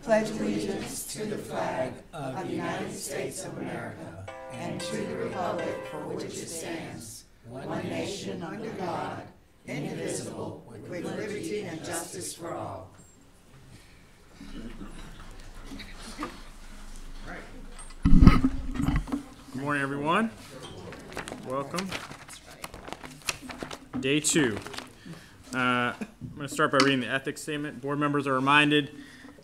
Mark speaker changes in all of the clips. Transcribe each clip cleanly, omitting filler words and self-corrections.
Speaker 1: pledge allegiance to the flag of the United States of America and to the republic for which it stands, one nation under God, indivisible, with liberty and justice for all.
Speaker 2: Good morning, everyone. Welcome. Day 2. I'm going to start by reading the ethics statement. Board members are reminded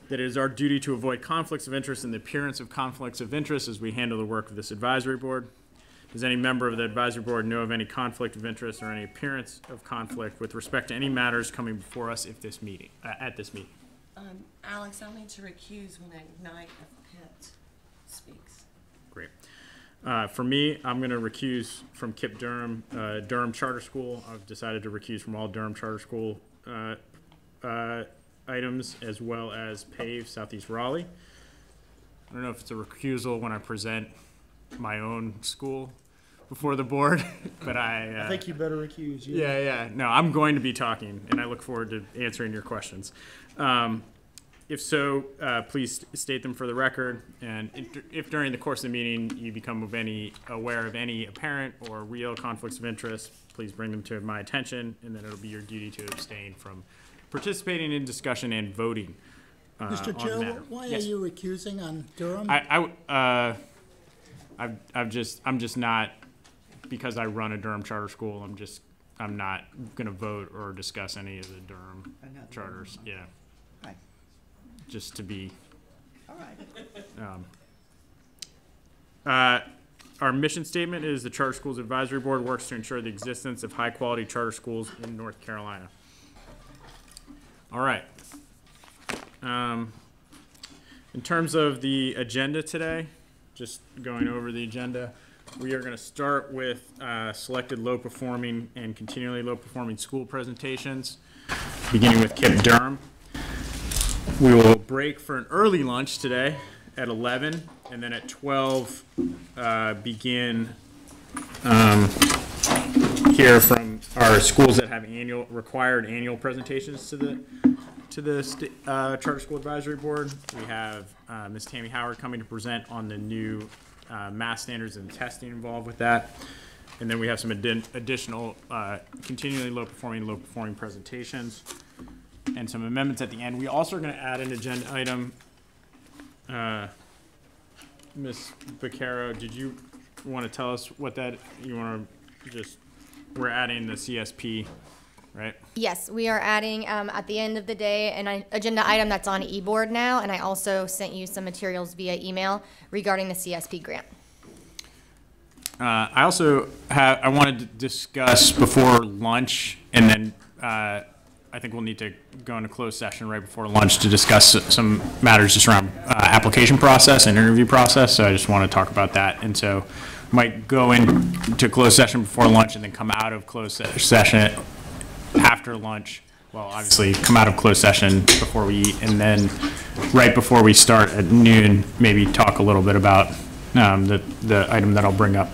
Speaker 2: that it is our duty to avoid conflicts of interest and the appearance of conflicts of interest as we handle the work of this advisory board. Does any member of the advisory board know of any conflict of interest or any appearance of conflict with respect to any matters coming before us at this meeting?
Speaker 3: Alex, I'll need to recuse when Ignite of Pitt speaks.
Speaker 2: Great. For me, I'm going to recuse from KIPP Durham, Durham Charter School. I've decided to recuse from all Durham Charter School items, as well as PAVE Southeast Raleigh. I don't know if it's a recusal when I present my own school before the board, but I
Speaker 4: think you better recuse.
Speaker 2: Yeah. No, I'm going to be talking, and I look forward to answering your questions. If so, please state them for the record. And if during the course of the meeting you become aware of any apparent or real conflicts of interest, please bring them to my attention, and then it'll be your duty to abstain from participating in discussion and voting.
Speaker 4: Mr. Chair, why are you recusing on Durham?
Speaker 2: I'm just not, because I run a Durham charter school. I'm not going to vote or discuss any of the Durham charters. Yeah.
Speaker 1: Right.
Speaker 2: Just to be.
Speaker 1: All right.
Speaker 2: Our mission statement is the Charter Schools Advisory Board works to ensure the existence of high-quality charter schools in North Carolina. All right. In terms of the agenda today, just going over the agenda, we are going to start with selected low-performing and continually low-performing school presentations, beginning with KIPP Durham. We will break for an early lunch today at 11, and then at 12 begin hear from our schools that have required annual presentations to the Charter School Advisory Board. We have Ms. Tammy Howard coming to present on the new math standards and testing involved with that. And then we have some additional continually low-performing presentations and some amendments at the end. We also are going to add an agenda item. Ms. Beccaro, did you want to tell us what that, we're adding the CSP, right?
Speaker 5: Yes, we are adding at the end of the day an agenda item that's on eBoard now, and I also sent you some materials via email regarding the CSP grant.
Speaker 2: I also I wanted to discuss before lunch, and then I think we'll need to go into closed session right before lunch to discuss some matters just around application process and interview process. So I just want to talk about that. And so might go into closed session before lunch and then come out of closed session after lunch. Well, obviously come out of closed session before we eat, and then right before we start at noon, maybe talk a little bit about the item that I'll bring up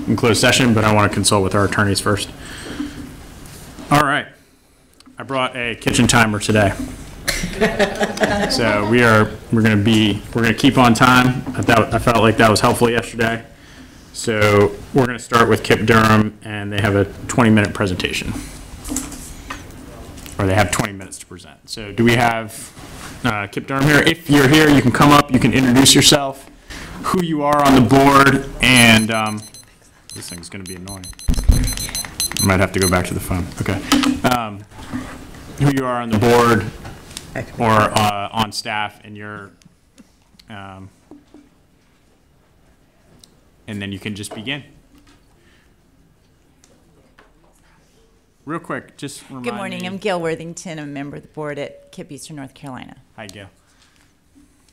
Speaker 2: in closed session, but I want to consult with our attorneys first. All right. I brought a kitchen timer today. So we're going to keep on time. I felt like that was helpful yesterday. So we're going to start with KIPP Durham, and they have a 20-minute presentation. Or they have 20 minutes to present. So do we have KIPP Durham here? If you're here, you can come up, you can introduce yourself, who you are on the board, and this thing's going to be annoying. I might have to go back to the phone. Okay. Who you are on the board or on staff, and and then you can just begin. Real quick, just remind me.
Speaker 6: Good morning. I'm Gail Worthington. I'm a member of the board at KIPP Eastern North Carolina.
Speaker 2: Hi, Gail.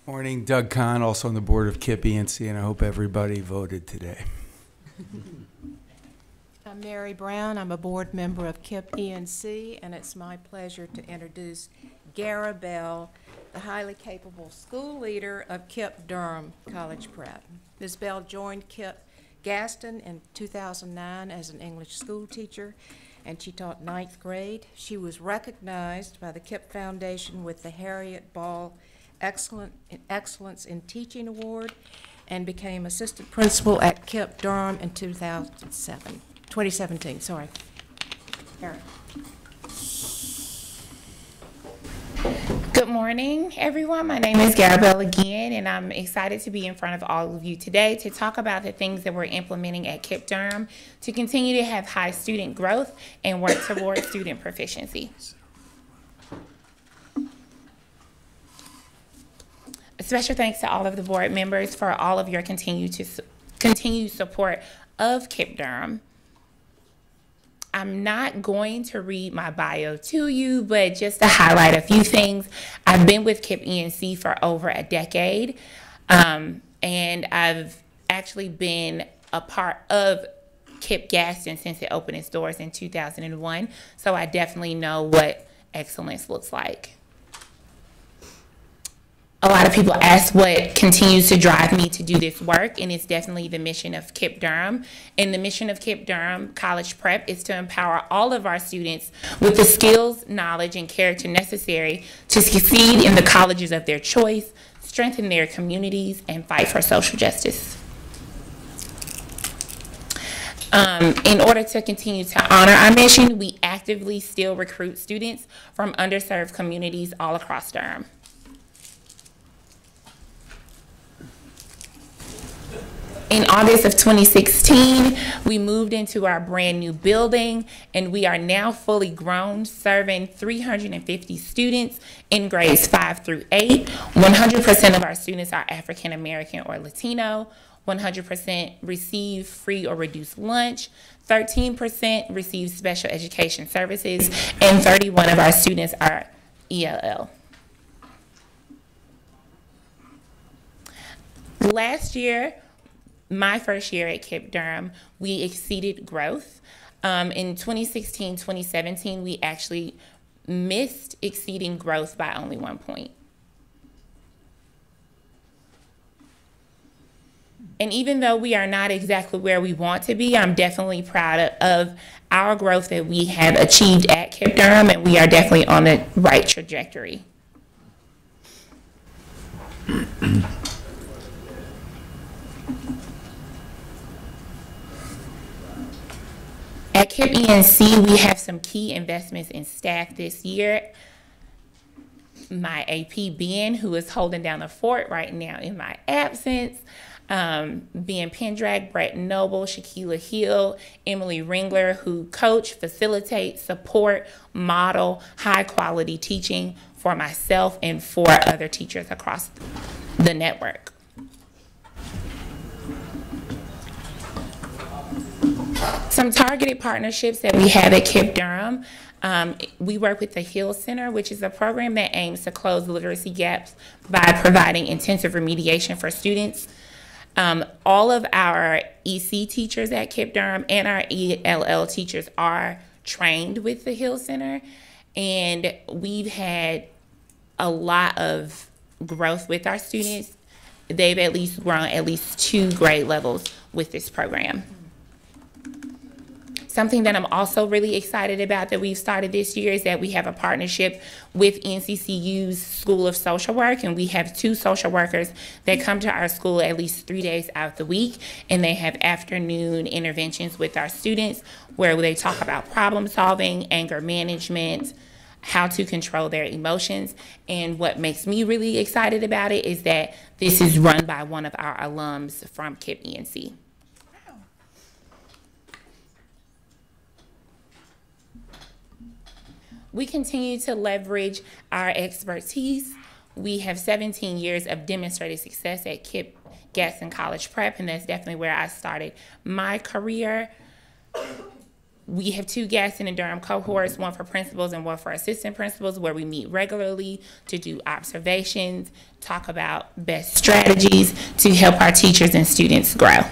Speaker 7: Morning. Doug Kahn, also on the board of KIPP ENC, and I hope everybody voted today.
Speaker 3: I'm Mary Brown. I'm a board member of KIPP ENC, and it's my pleasure to introduce Gara Bell, the highly capable school leader of KIPP Durham College Prep. Ms. Bell joined KIPP Gaston in 2009 as an English school teacher, and she taught 9th grade. She was recognized by the KIPP Foundation with the Harriet Ball Excellence in Teaching Award and became assistant principal at KIPP Durham in 2017, sorry. Eric.
Speaker 8: Good morning, everyone. My name is Garabelle again, and I'm excited to be in front of all of you today to talk about the things that we're implementing at KIPP Durham to continue to have high student growth and work towards student proficiency. A special thanks to all of the board members for all of your continued support of KIPP Durham. I'm not going to read my bio to you, but just to highlight a few things. I've been with KIPP ENC for over a decade, and I've actually been a part of KIPP Gaston since it opened its doors in 2001, so I definitely know what excellence looks like. A lot of people ask what continues to drive me to do this work, and it's definitely the mission of KIPP Durham. And the mission of KIPP Durham College Prep is to empower all of our students with the skills, knowledge, and character necessary to succeed in the colleges of their choice, strengthen their communities, and fight for social justice. In order to continue to honor our mission, we actively still recruit students from underserved communities all across Durham. In August of 2016, we moved into our brand new building, and we are now fully grown, serving 350 students in grades 5 through 8. 100% of our students are African American or Latino. 100% receive free or reduced lunch. 13% receive special education services, and 31 of our students are ELL. Last year, my first year at KIPP Durham, we exceeded growth. In 2016, 2017, we actually missed exceeding growth by only 1 point. And even though we are not exactly where we want to be, I'm definitely proud of our growth that we have achieved at KIPP Durham, and we are definitely on the right trajectory. At KIPP ENC, we have some key investments in staff this year. My AP, Ben, who is holding down the fort right now in my absence, Ben Pendrag, Brett Noble, Shaquila Hill, Emily Ringler, who coach, facilitate, support, model high-quality teaching for myself and for other teachers across the network. Some targeted partnerships that we have at KIPP Durham. We work with the Hill Center, which is a program that aims to close literacy gaps by providing intensive remediation for students. All of our EC teachers at KIPP Durham and our ELL teachers are trained with the Hill Center, and we've had a lot of growth with our students. They've at least grown at least 2 grade levels with this program. Something that I'm also really excited about that we've started this year is that we have a partnership with NCCU's School of Social Work, and we have 2 social workers that come to our school at least 3 days out the week, and they have afternoon interventions with our students where they talk about problem solving, anger management, how to control their emotions. And what makes me really excited about it is that this is run by one of our alums from KIPP ENC. We continue to leverage our expertise. We have 17 years of demonstrated success at KIPP Gaston College Prep, and that's definitely where I started my career. We have 2 Gaston and Durham cohorts, one for principals and one for assistant principals, where we meet regularly to do observations, talk about best strategies to help our teachers and students grow.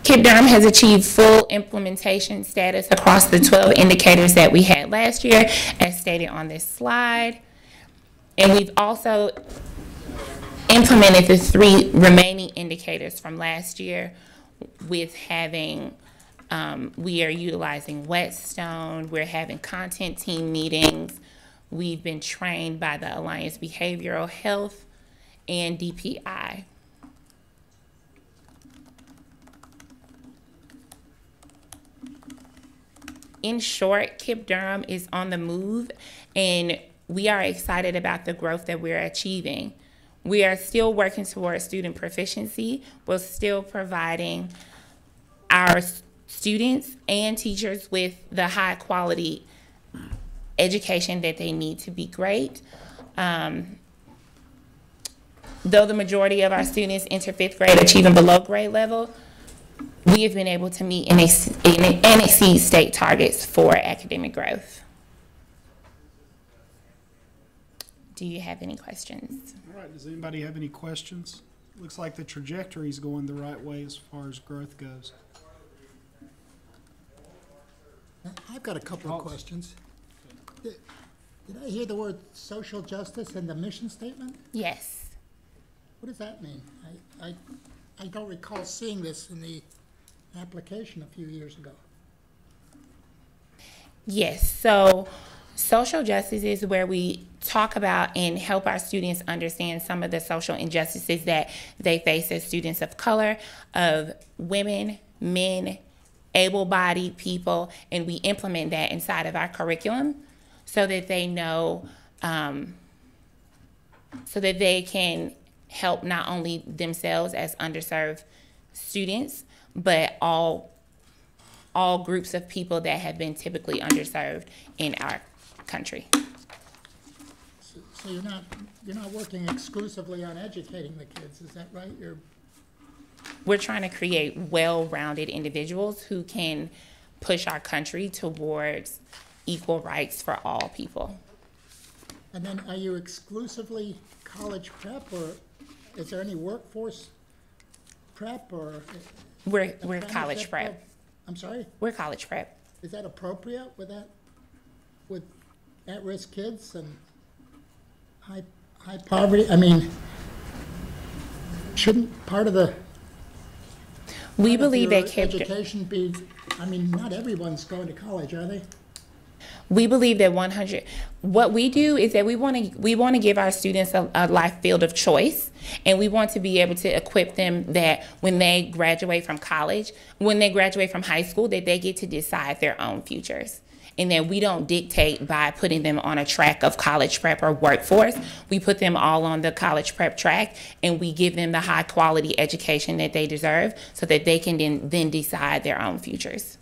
Speaker 8: KIPP Durham has achieved full implementation status across the 12 indicators that we had last year, as stated on this slide. And we've also implemented the 3 remaining indicators from last year, with having We are utilizing Whetstone. We're having content team meetings. We've been trained by the Alliance Behavioral Health and DPI. In short, KIPP Durham is on the move, and we are excited about the growth that we're achieving. We are still working towards student proficiency. We're still providing our students and teachers with the high quality education that they need to be great. Though the majority of our students enter 5th grade achieving below grade level, we have been able to meet and exceed state targets for academic growth. Do you have any questions?
Speaker 9: All right, does anybody have any questions? Looks like the trajectory is going the right way as far as growth goes.
Speaker 4: I've got a couple of questions. Did I hear the word social justice in the mission statement?
Speaker 8: Yes.
Speaker 4: What does that mean? I don't recall seeing this in the application a few years ago.
Speaker 8: Yes, so social justice is where we talk about and help our students understand some of the social injustices that they face as students of color, of women, men, able-bodied people, and we implement that inside of our curriculum so that they know, so that they can help not only themselves as underserved students, but all groups of people that have been typically underserved in our country.
Speaker 4: So you're not working exclusively on educating the kids, is that right?
Speaker 8: We're trying to create well-rounded individuals who can push our country towards equal rights for all people.
Speaker 4: And then are you exclusively college prep, or is there any workforce prep, or?
Speaker 8: We're college prep.
Speaker 4: I'm sorry?
Speaker 8: We're college prep.
Speaker 4: Is that appropriate with at-risk kids and high poverty? I mean, shouldn't part of the
Speaker 8: We believe that
Speaker 4: education be, I mean, not everyone's going to college, are they?
Speaker 8: We believe that what we do is that we want to give our students a life field of choice, and we want to be able to equip them that when they graduate from college, when they graduate from high school, that they get to decide their own futures. And that we don't dictate by putting them on a track of college prep or workforce. We put them all on the college prep track, and we give them the high quality education that they deserve so that they can then decide their own futures.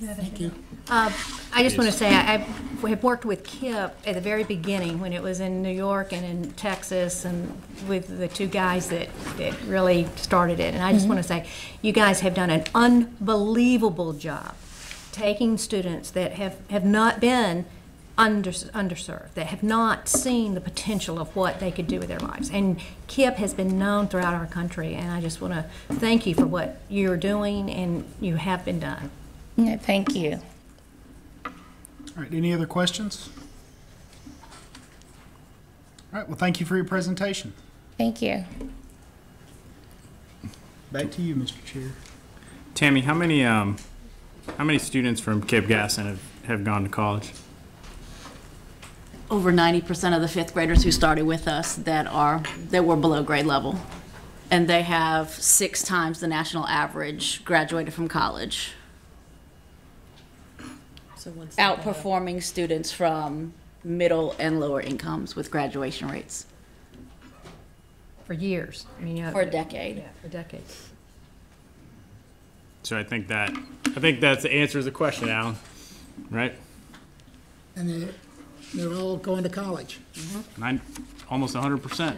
Speaker 4: Thank you.
Speaker 10: I just want to say I have worked with KIPP at the very beginning when it was in New York and in Texas, and with the two guys that really started it. And I just want to say you guys have done an unbelievable job taking students that have not been underserved, that have not seen the potential of what they could do with their lives. And KIPP has been known throughout our country, and I just want to thank you for what you're doing and you have been done.
Speaker 8: Yeah, thank you.
Speaker 9: All right, any other questions? All right, well, thank you for your presentation.
Speaker 8: Thank you.
Speaker 9: Back to you, Mr. Chair.
Speaker 2: Tammy, how many students from KIPP Gaston have gone to college?
Speaker 11: Over 90% of the 5th graders who started with us that were below grade level. And they have 6 times the national average graduated from college. So outperforming students from middle and lower incomes with graduation rates.
Speaker 10: For years. I mean,
Speaker 11: for a decade.
Speaker 10: Yeah, for decades.
Speaker 2: So I think that answers the question, Alan, right?
Speaker 4: And they're all going to college.
Speaker 2: Almost 100%.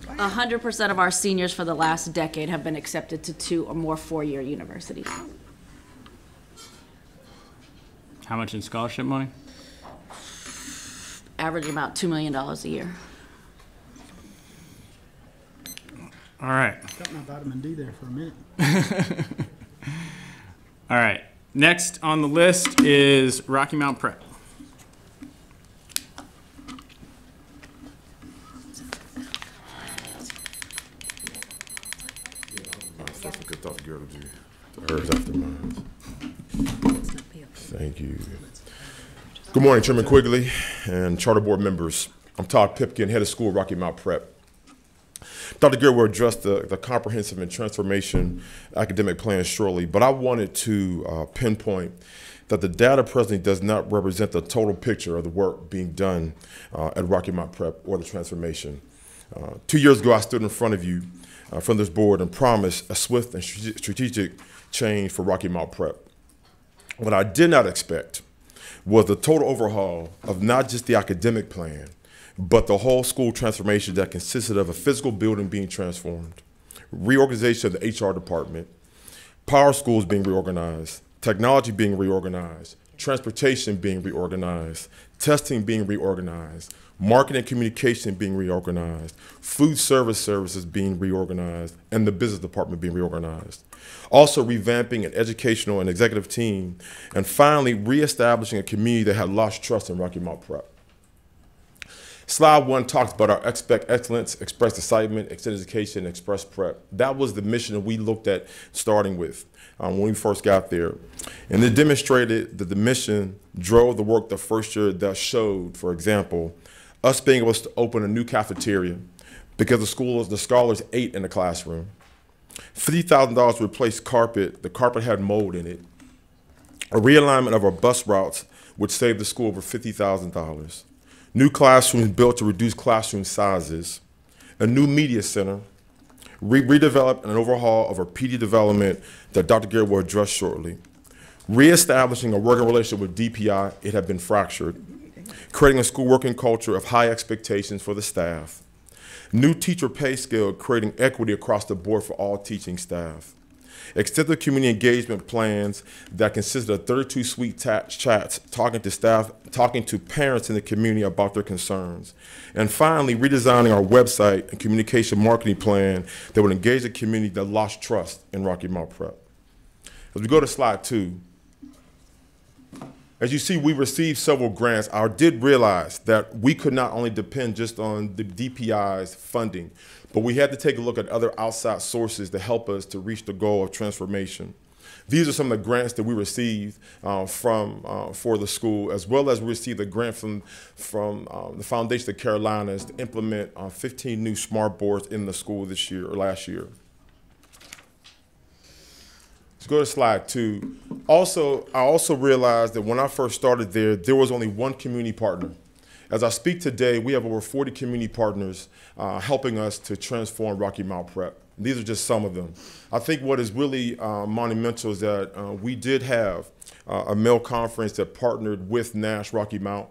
Speaker 11: 100% of our seniors for the last decade have been accepted to 2 or more 4-year universities.
Speaker 2: How much in scholarship money?
Speaker 11: Averaging about $2 million a year.
Speaker 2: All right.
Speaker 9: Got my vitamin D there for a minute.
Speaker 2: All right. Next on the list is Rocky Mount Prep.
Speaker 12: Jessica, Dr. Gerald G. Hers after mine. Thank you. Good morning, Chairman Quigley and Charter Board members. I'm Todd Pipkin, head of school at Rocky Mount Prep. Dr. Gear will address the comprehensive and transformation academic plan shortly, but I wanted to pinpoint that the data presently does not represent the total picture of the work being done at Rocky Mount Prep or the transformation. 2 years ago, I stood in front of you from this board and promised a swift and strategic change for Rocky Mount Prep. What I did not expect was the total overhaul of not just the academic plan, but the whole school transformation that consisted of a physical building being transformed, reorganization of the HR department, power schools being reorganized, technology being reorganized, transportation being reorganized, testing being reorganized, marketing and communication being reorganized, food services being reorganized, and the business department being reorganized. Also revamping an educational and executive team, and finally reestablishing a community that had lost trust in Rocky Mount Prep. Slide 1 talks about our expect excellence, express excitement, extend education, express prep. That was the mission that we looked at starting with when we first got there. And it demonstrated that the mission drove the work the first year that showed, for example, us being able to open a new cafeteria because the scholars ate in the classroom. $50,000 to replace carpet. The carpet had mold in it. A realignment of our bus routes would save the school over $50,000. New classrooms built to reduce classroom sizes. A new media center. Redevelop and an overhaul of our PD development that Dr. Garrett will address shortly. Reestablishing a working relationship with DPI, it had been fractured. Creating a school working culture of high expectations for the staff. New teacher pay scale, creating equity across the board for all teaching staff. Extensive community engagement plans that consisted of 32 sweet chats, talking to staff, talking to parents in the community about their concerns. And finally, redesigning our website and communication marketing plan that would engage the community that lost trust in Rocky Mount Prep. As we go to slide 2, as you see, we received several grants. I did realize that we could not only depend just on the DPI's funding, but we had to take a look at other outside sources to help us to reach the goal of transformation. These are some of the grants that we received for the school, as well as we received a grant from the Foundation of the Carolinas to implement 15 new smart boards in the school this year or last year. Let's go to slide 2. I also realized that when I first started there was only one community partner. As I speak today, we have over 40 community partners helping us to transform Rocky Mount Prep. These are just some of them. I think what is really monumental is that we did have a male conference that partnered with Nash Rocky Mount.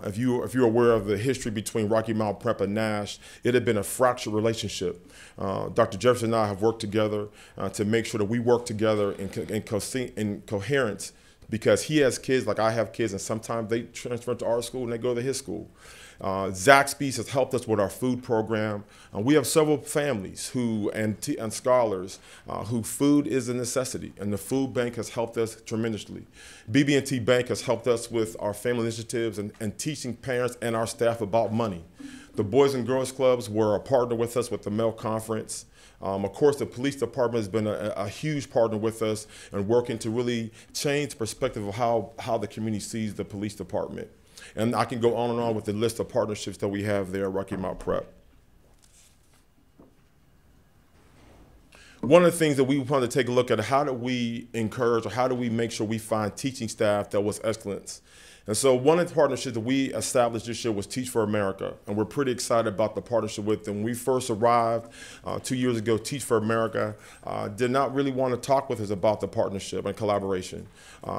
Speaker 12: If you're aware of the history between Rocky Mount Prep and Nash, it had been a fractured relationship. Dr. Jefferson and I have worked together to make sure that we work together in coherence, because he has kids like I have kids, and sometimes they transfer to our school and they go to his school. Zaxby's has helped us with our food program. We have several families and scholars who food is a necessity, and the food bank has helped us tremendously. BB&T Bank has helped us with our family initiatives and teaching parents and our staff about money. The Boys and Girls Clubs were a partner with us with the Mel Conference. Of course, the police department has been a huge partner with us and working to really change the perspective of how the community sees the police department. And I can go on and on with the list of partnerships that we have there at Rocky Mount Prep. One of the things that we want to take a look at, how do we encourage or how do we make sure we find teaching staff that was excellence? And so one of the partnerships that we established this year was Teach for America, and we're pretty excited about the partnership with them. When we first arrived 2 years ago, Teach for America did not really want to talk with us about the partnership and collaboration.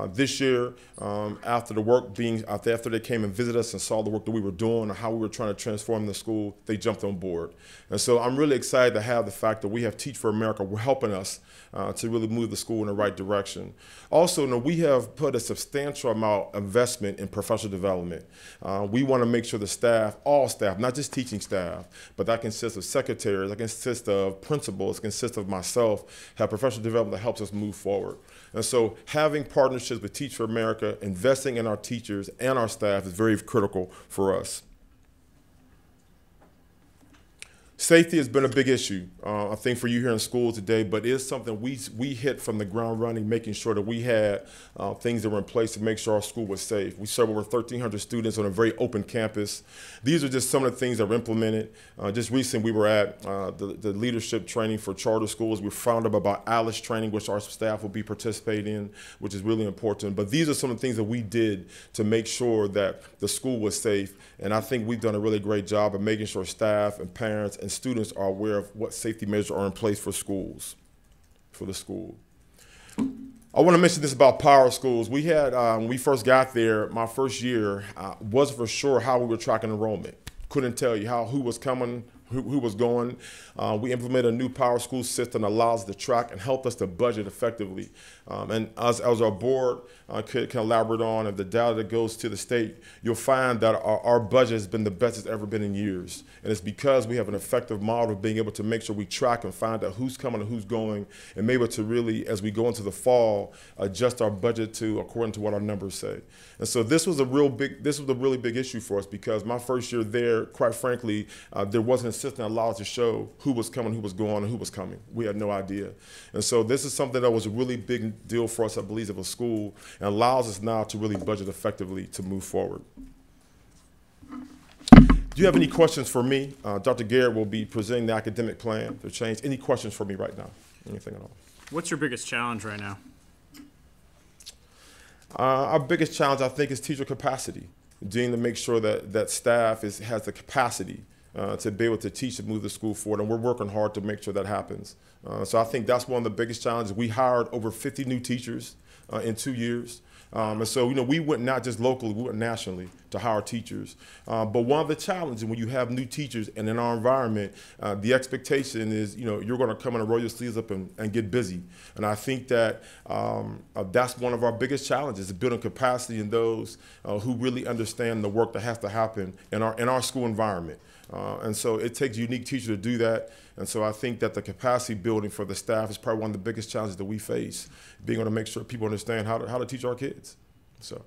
Speaker 12: This year, after they came and visited us and saw the work that we were doing and how we were trying to transform the school, they jumped on board. And so I'm really excited to have the fact that we have Teach for America helping us to really move the school in the right direction. Also, we have put a substantial amount of investment in professional development. We want to make sure the staff, all staff, not just teaching staff, but that consists of secretaries, that consists of principals, consists of myself, have professional development that helps us move forward. And so having partnerships with Teach for America, investing in our teachers and our staff is very critical for us. Safety has been a big issue. thing for you here in school today, but it's something we hit from the ground running, making sure that we had things that were in place to make sure our school was safe. We serve over 1,300 students on a very open campus. These are just some of the things that were implemented. Just recently, we were at the leadership training for charter schools. We found out about ALICE training, which our staff will be participating in, which is really important. But these are some of the things that we did to make sure that the school was safe. And I think we've done a really great job of making sure staff and parents and students are aware of what safety measures are in place for schools, for the school. I want to mention this about power schools. We had, when we first got there, my first year, wasn't for sure how we were tracking enrollment. Couldn't tell you who was coming, who was going. We implemented a new power school system that allows us to track and help us to budget effectively. And as our board can elaborate on, and the data that goes to the state, you'll find that our budget has been the best it's ever been in years. And it's because we have an effective model of being able to make sure we track and find out who's coming and who's going, and maybe to really, as we go into the fall, adjust our budget to according to what our numbers say. And so this was a really big issue for us, because my first year there, quite frankly, there wasn't a system that allowed us to show who was coming, who was going, and who was coming. We had no idea. And so this is something that was a really big deal for us, I believe, of a school, and allows us now to really budget effectively to move forward. Do you have any questions for me? Dr. Garrett will be presenting the academic plan to change. Any questions for me right now? Anything at all?
Speaker 2: What's your biggest challenge right now?
Speaker 12: Our biggest challenge, I think, is teacher capacity. Dealing to make sure that staff has the capacity to be able to teach and move the school forward, and we're working hard to make sure that happens. So I think that's one of the biggest challenges. We hired over 50 new teachers in 2 years. And so, we went not just locally, we went nationally to hire teachers. But one of the challenges when you have new teachers and in our environment, the expectation is, you're going to come in and roll your sleeves up and get busy. And I think that that's one of our biggest challenges, is building capacity in those who really understand the work that has to happen in our school environment. And so it takes a unique teacher to do that. And so I think that the capacity building for the staff is probably one of the biggest challenges that we face, being able to make sure people understand how to teach our kids. So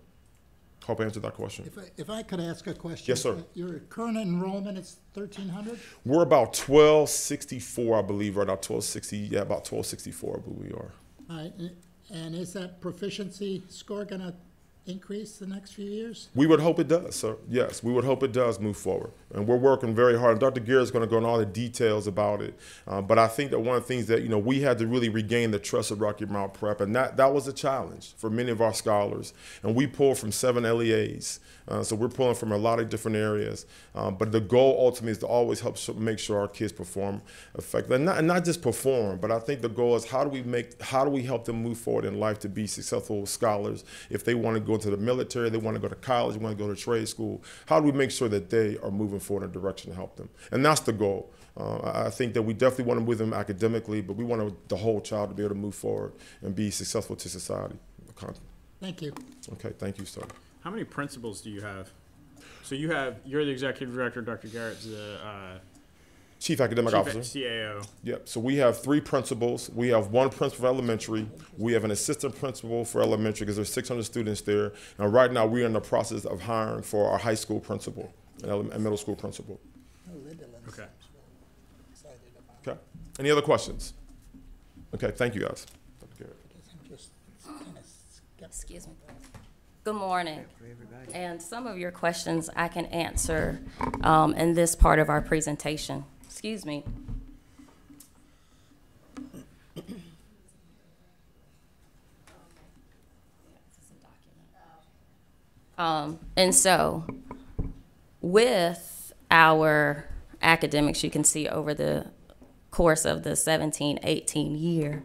Speaker 12: hope I answered that question.
Speaker 4: If I could ask a question.
Speaker 12: Yes, sir.
Speaker 4: Your current enrollment is 1,300?
Speaker 12: We're about 1,264, I believe, right now, 1,260, yeah, about 1,264, I believe we are.
Speaker 4: All right, and is that proficiency score going to increase the next few years?
Speaker 12: We would hope it does, sir. Yes, we would hope it does move forward. And we're working very hard. Dr. Garrett is going to go into all the details about it. But I think that one of the things that, we had to really regain the trust of Rocky Mount Prep, and that was a challenge for many of our scholars. And we pulled from 7 LEAs. So we're pulling from a lot of different areas. But the goal ultimately is to always help make sure our kids perform effectively. And not just perform, but I think the goal is how do we help them move forward in life to be successful scholars? If they want to go into the military, they want to go to college, they want to go to trade school, how do we make sure that they are moving forward in a direction to help them? And that's the goal. I think that we definitely want to move them academically, but we want the whole child to be able to move forward and be successful to society.
Speaker 4: Thank you.
Speaker 12: Okay, thank you, sir.
Speaker 2: How many principals do you have? So you're the executive director, Dr. Garrett's the
Speaker 12: Chief Academic Officer.
Speaker 2: CAO.
Speaker 12: Yep. So we have 3 principals. We have 1 principal for elementary. We have an assistant principal for elementary because there's 600 students there. And right now we're in the process of hiring for our high school principal and middle school principal.
Speaker 2: Okay.
Speaker 12: Okay. Any other questions? Okay. Thank you, guys. Dr. Garrett.
Speaker 13: Excuse me. Good morning. And some of your questions I can answer in this part of our presentation. Excuse me. And so with our academics, you can see over the course of the 17-18 year,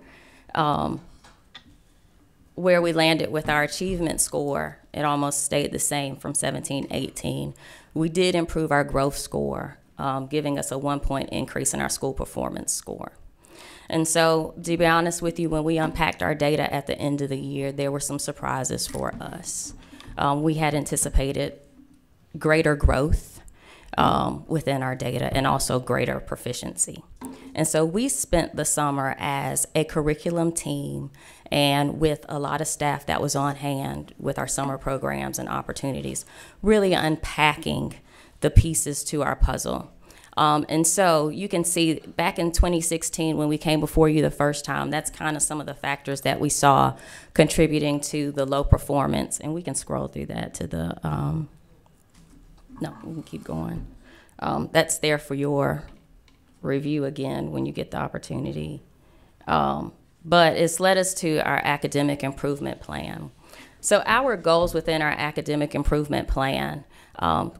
Speaker 13: where we landed with our achievement score, it almost stayed the same from 17-18. We did improve our growth score, giving us a 1-point increase in our school performance score. And so, to be honest with you, when we unpacked our data at the end of the year, there were some surprises for us. We had anticipated greater growth within our data and also greater proficiency. And so we spent the summer as a curriculum team and with a lot of staff that was on hand with our summer programs and opportunities, really unpacking the pieces to our puzzle. And so you can see back in 2016 when we came before you the first time, that's kind of some of the factors that we saw contributing to the low performance. And we can scroll through that to the, no, we can keep going. That's there for your review again when you get the opportunity. But it's led us to our academic improvement plan. So our goals within our academic improvement plan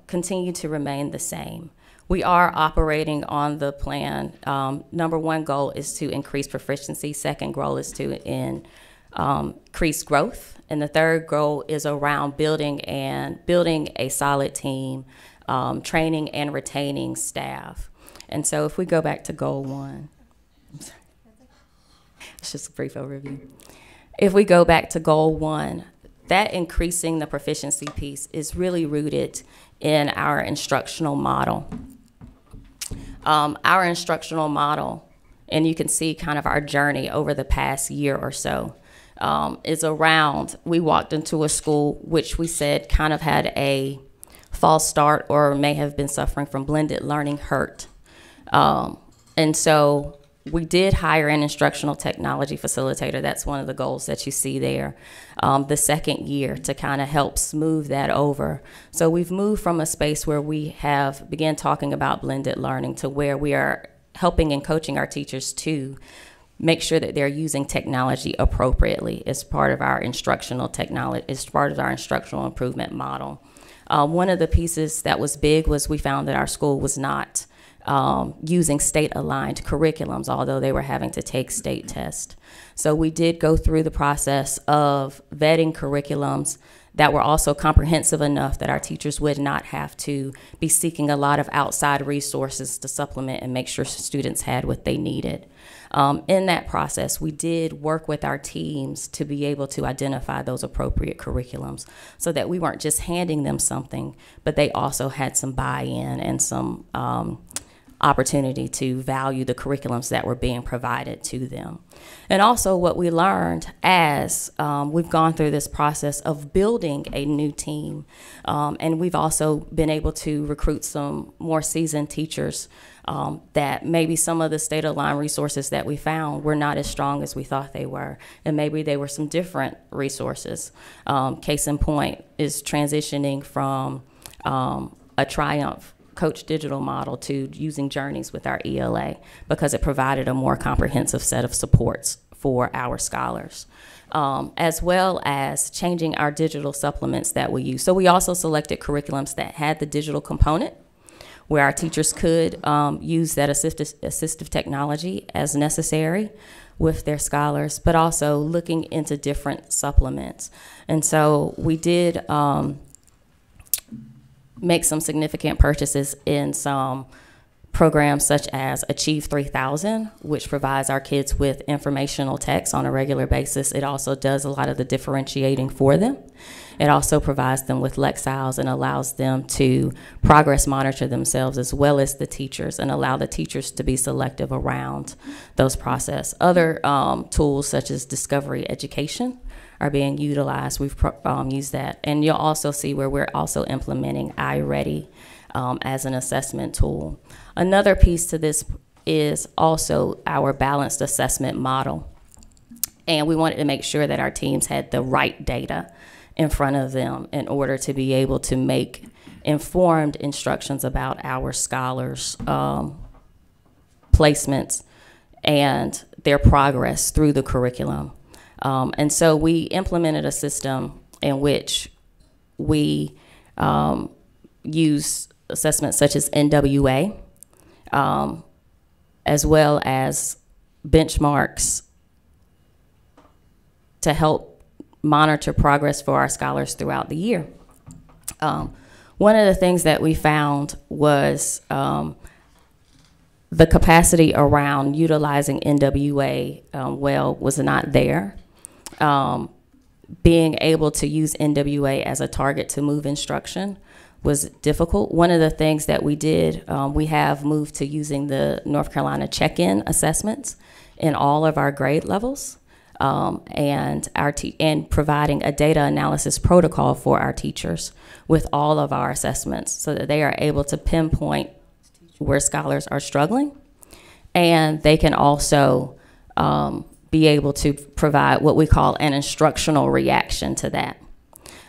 Speaker 13: continue to remain the same. We are operating on the plan. Number one goal is to increase proficiency. Second goal is to increase growth. And the third goal is around building a solid team, training and retaining staff. And so if we go back to goal one, it's just a brief overview. If we go back to goal one, that increasing the proficiency piece is really rooted in our instructional model. Our instructional model, and you can see kind of our journey over the past year or so, is around, we walked into a school which we said kind of had a false start or may have been suffering from blended learning hurt. And so we did hire an instructional technology facilitator. That's one of the goals that you see there. The second year to kind of help smooth that over. So we've moved from a space where we have began talking about blended learning to where we are helping and coaching our teachers to make sure that they're using technology appropriately as part of our instructional technology, as part of our instructional improvement model. One of the pieces that was big was we found that our school was not using state-aligned curriculums, although they were having to take state tests. So we did go through the process of vetting curriculums that were also comprehensive enough that our teachers would not have to be seeking a lot of outside resources to supplement and make sure students had what they needed. In that process, we did work with our teams to be able to identify those appropriate curriculums so that we weren't just handing them something, but they also had some buy-in and some opportunity to value the curriculums that were being provided to them. And also what we learned as we've gone through this process of building a new team, and we've also been able to recruit some more seasoned teachers that maybe some of the state-aligned resources that we found were not as strong as we thought they were, and maybe they were some different resources. Case in point is transitioning from a Triumph Coach Digital model to using Journeys with our ELA because it provided a more comprehensive set of supports for our scholars, as well as changing our digital supplements that we use. So we also selected curriculums that had the digital component where our teachers could use that assistive technology as necessary with their scholars, but also looking into different supplements. And so we did make some significant purchases in some programs such as Achieve 3000, which provides our kids with informational text on a regular basis. It also does a lot of the differentiating for them. It also provides them with Lexiles and allows them to progress monitor themselves as well as the teachers and allow the teachers to be selective around those processes. Other tools such as Discovery Education are being utilized. We've used that. And you'll also see where we're also implementing iReady as an assessment tool. Another piece to this is also our balanced assessment model. And we wanted to make sure that our teams had the right data in front of them in order to be able to make informed instructions about our scholars' placements and their progress through the curriculum. And so we implemented a system in which we use assessments such as NWA, as well as benchmarks to help monitor progress for our scholars throughout the year. One of the things that we found was the capacity around utilizing NWA well was not there. Being able to use NWA as a target to move instruction was difficult. One of the things that we did, we have moved to using the North Carolina check-in assessments in all of our grade levels, and providing a data analysis protocol for our teachers with all of our assessments so that they are able to pinpoint where scholars are struggling, and they can also be able to provide what we call an instructional reaction to that.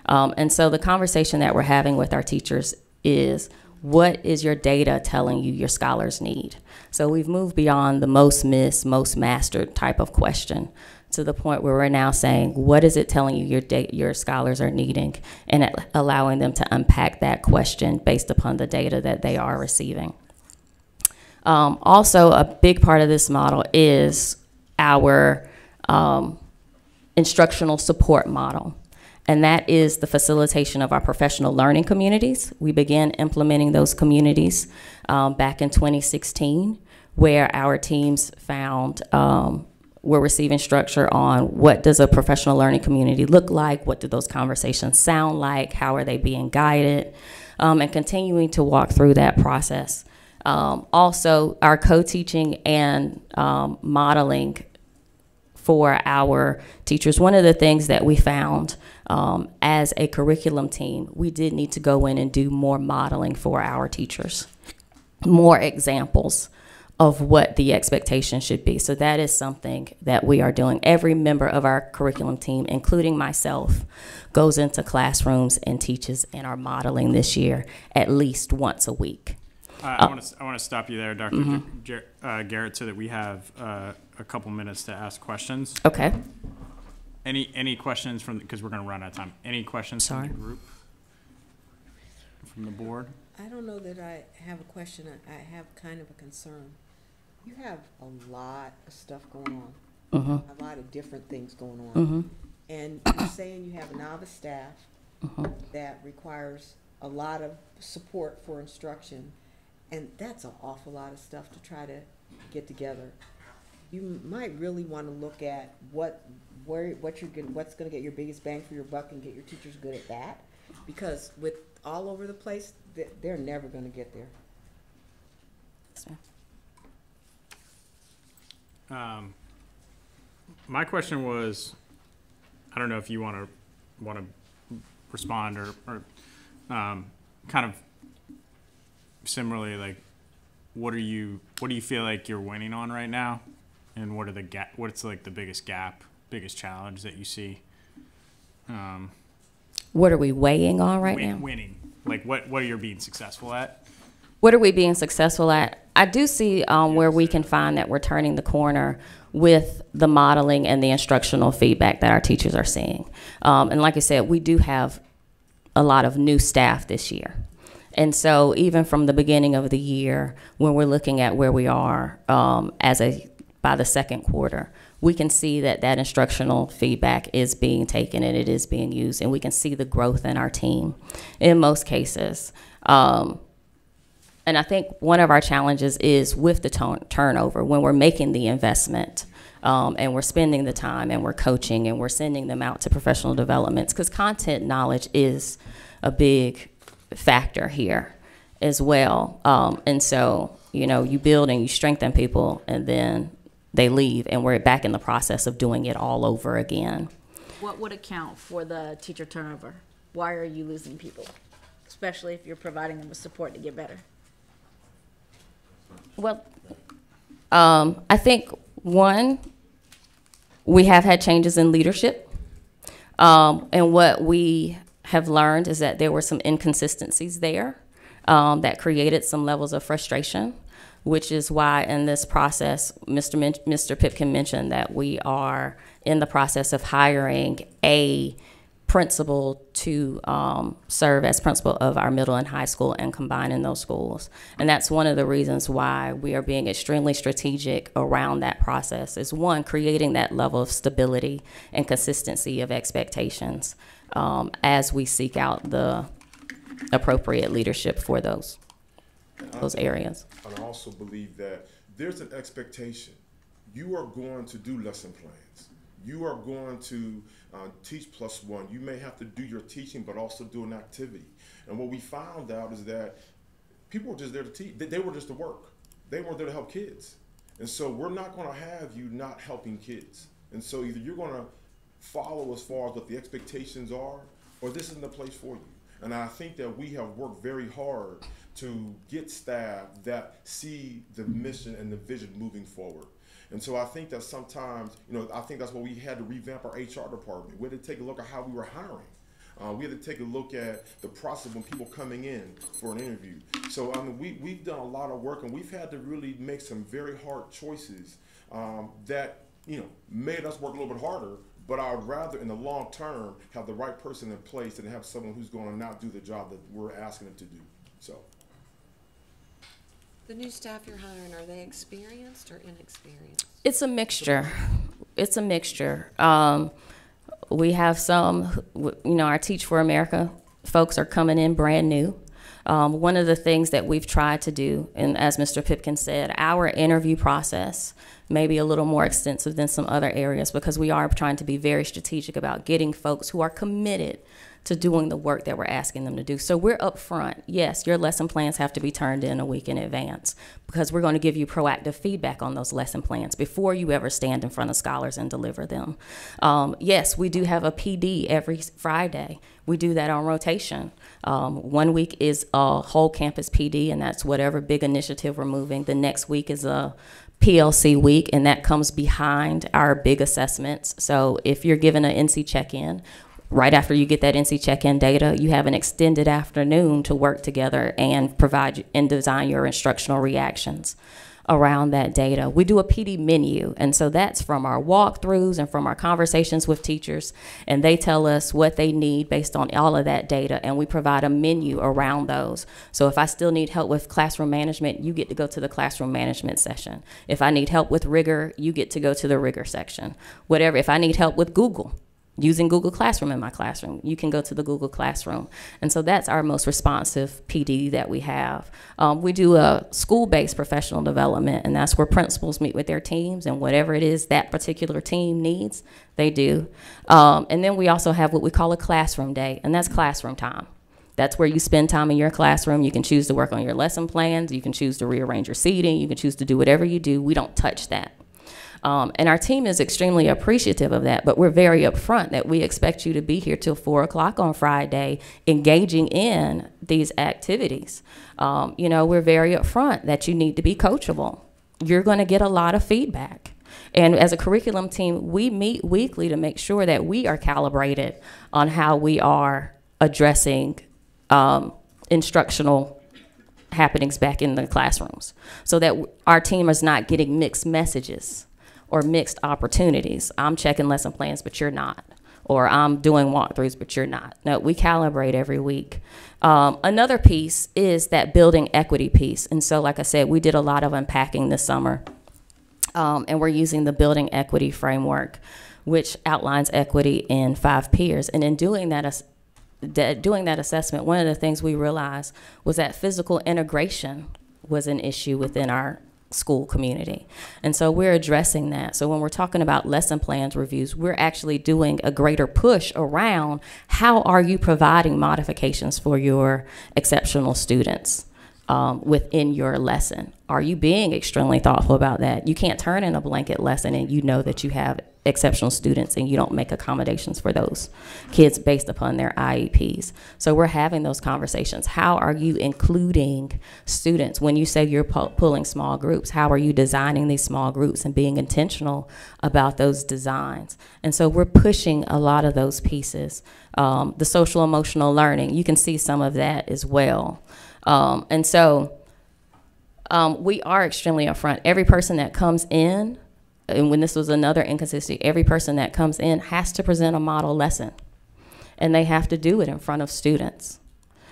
Speaker 13: And so the conversation that we're having with our teachers is, what is your data telling you your scholars need? So we've moved beyond the most missed, most mastered type of question to the point where we're now saying, what is it telling you your scholars are needing, and allowing them to unpack that question based upon the data that they are receiving. Also, a big part of this model is our instructional support model. And that is the facilitation of our professional learning communities. We began implementing those communities back in 2016, where our teams found we're receiving structure on what does a professional learning community look like, what do those conversations sound like, how are they being guided, and continuing to walk through that process. Also, our co-teaching and modeling for our teachers. One of the things that we found as a curriculum team, we did need to go in and do more modeling for our teachers, more examples of what the expectation should be. So that is something that we are doing. Every member of our curriculum team, including myself, goes into classrooms and teaches in our modeling this year at least once a week.
Speaker 2: I want to stop you there, Dr. Garrett, so that we have a couple minutes to ask questions.
Speaker 13: Okay.
Speaker 2: Any questions because we're going to run out of time. Any questions from the group, from the board?
Speaker 1: I don't know that I have a question. I have kind of a concern. You have a lot of stuff going on, a lot of different things going on. And you're saying you have a novice staff that requires a lot of support for instruction. And that's an awful lot of stuff to try to get together. You might really want to look at what's going to get your biggest bang for your buck and get your teachers good at that. Because with all over the place, they're never going to get there.
Speaker 2: My question was, I don't know if you want to respond or kind of similarly, like, what do you feel like you're winning on right now, and what's like the biggest gap, biggest challenge that you see?
Speaker 13: What are we weighing on right now?
Speaker 2: Winning, like what are you being successful at?
Speaker 13: What are we being successful at? I do see where we can find that we're turning the corner with the modeling and the instructional feedback that our teachers are seeing. And like I said, we do have a lot of new staff this year. And so even from the beginning of the year, when we're looking at where we are by the second quarter, we can see that instructional feedback is being taken and it is being used, and we can see the growth in our team in most cases. And I think one of our challenges is with the turnover, when we're making the investment and we're spending the time and we're coaching and we're sending them out to professional developments, because content knowledge is a big factor here as well. And so, you build and you strengthen people, and then they leave, and we're back in the process of doing it all over again.
Speaker 11: What would account for the teacher turnover? Why are you losing people, especially if you're providing them with support to get better?
Speaker 13: Well, I think, one, we have had changes in leadership. And what we have learned is that there were some inconsistencies there that created some levels of frustration, which is why in this process, Mr. Pipkin mentioned that we are in the process of hiring a principal to serve as principal of our middle and high school and combining those schools. And that's one of the reasons why we are being extremely strategic around that process, is one, creating that level of stability and consistency of expectations as we seek out the appropriate leadership for those areas.
Speaker 12: And I also believe that there's an expectation. You are going to do lesson plans. You are going to teach +1. You may have to do your teaching, but also do an activity. And what we found out is that people were just there to teach. They were just to work. They weren't there to help kids. And so we're not going to have you not helping kids. And so either you're going to follow as far as what the expectations are, or this isn't the place for you. And I think that we have worked very hard to get staff that see the mission and the vision moving forward. And so I think that sometimes, I think that's why we had to revamp our HR department. We had to take a look at how we were hiring. We had to take a look at the process when people coming in for an interview. So we've done a lot of work, and we've had to really make some very hard choices that made us work a little bit harder. But I would rather, in the long term, have the right person in place than have someone who's going to not do the job that we're asking them to do. So.
Speaker 1: The new staff you're hiring, are they experienced or inexperienced?
Speaker 13: It's a mixture. It's a mixture. We have some, our Teach for America folks are coming in brand new. One of the things that we've tried to do, and as Mr. Pipkin said, our interview process may be a little more extensive than some other areas because we are trying to be very strategic about getting folks who are committed to doing the work that we're asking them to do. So we're upfront. Yes, your lesson plans have to be turned in a week in advance because we're going to give you proactive feedback on those lesson plans before you ever stand in front of scholars and deliver them. Yes, we do have a PD every Friday. We do that on rotation. 1 week is a whole campus PD, and that's whatever big initiative we're moving. The next week is a PLC week, and that comes behind our big assessments. So if you're given an NC check-in, right after you get that NC check-in data, you have an extended afternoon to work together and provide and design your instructional reactions around that data. We do a PD menu, and so that's from our walkthroughs and from our conversations with teachers, and they tell us what they need based on all of that data, and we provide a menu around those. So if I still need help with classroom management, you get to go to the classroom management session. If I need help with rigor, you get to go to the rigor section. Whatever, if I need help with Google, using Google Classroom in my classroom, you can go to the Google Classroom. And so that's our most responsive PD that we have. We do a school-based professional development, and that's where principals meet with their teams, and whatever it is that particular team needs, they do. And then we also have what we call a classroom day, and that's classroom time. That's where you spend time in your classroom. You can choose to work on your lesson plans. You can choose to rearrange your seating. You can choose to do whatever you do. We don't touch that. And our team is extremely appreciative of that, but we're very upfront that we expect you to be here till 4 o'clock on Friday, engaging in these activities. We're very upfront that you need to be coachable. You're going to get a lot of feedback. And as a curriculum team, we meet weekly to make sure that we are calibrated on how we are addressing instructional happenings back in the classrooms, so that our team is not getting mixed messages or mixed opportunities. I'm checking lesson plans, but you're not. Or I'm doing walkthroughs, but you're not. No, we calibrate every week. Another piece is that building equity piece. And so, like I said, we did a lot of unpacking this summer. And we're using the building equity framework, which outlines equity in 5 peers. And in doing that assessment, one of the things we realized was that physical integration was an issue within our school community. And so we're addressing that. So when we're talking about lesson plans reviews, we're actually doing a greater push around how are you providing modifications for your exceptional students within your lesson. Are you being extremely thoughtful about that? You can't turn in a blanket lesson and you know that you have exceptional students and you don't make accommodations for those kids based upon their IEPs. So we're having those conversations. How are you including students? When you say you're pulling small groups, how are you designing these small groups and being intentional about those designs? And so we're pushing a lot of those pieces. The social emotional learning, you can see some of that as well. And so we are extremely upfront. Every person that comes in, and when this was another inconsistency, every person that comes in has to present a model lesson, and they have to do it in front of students.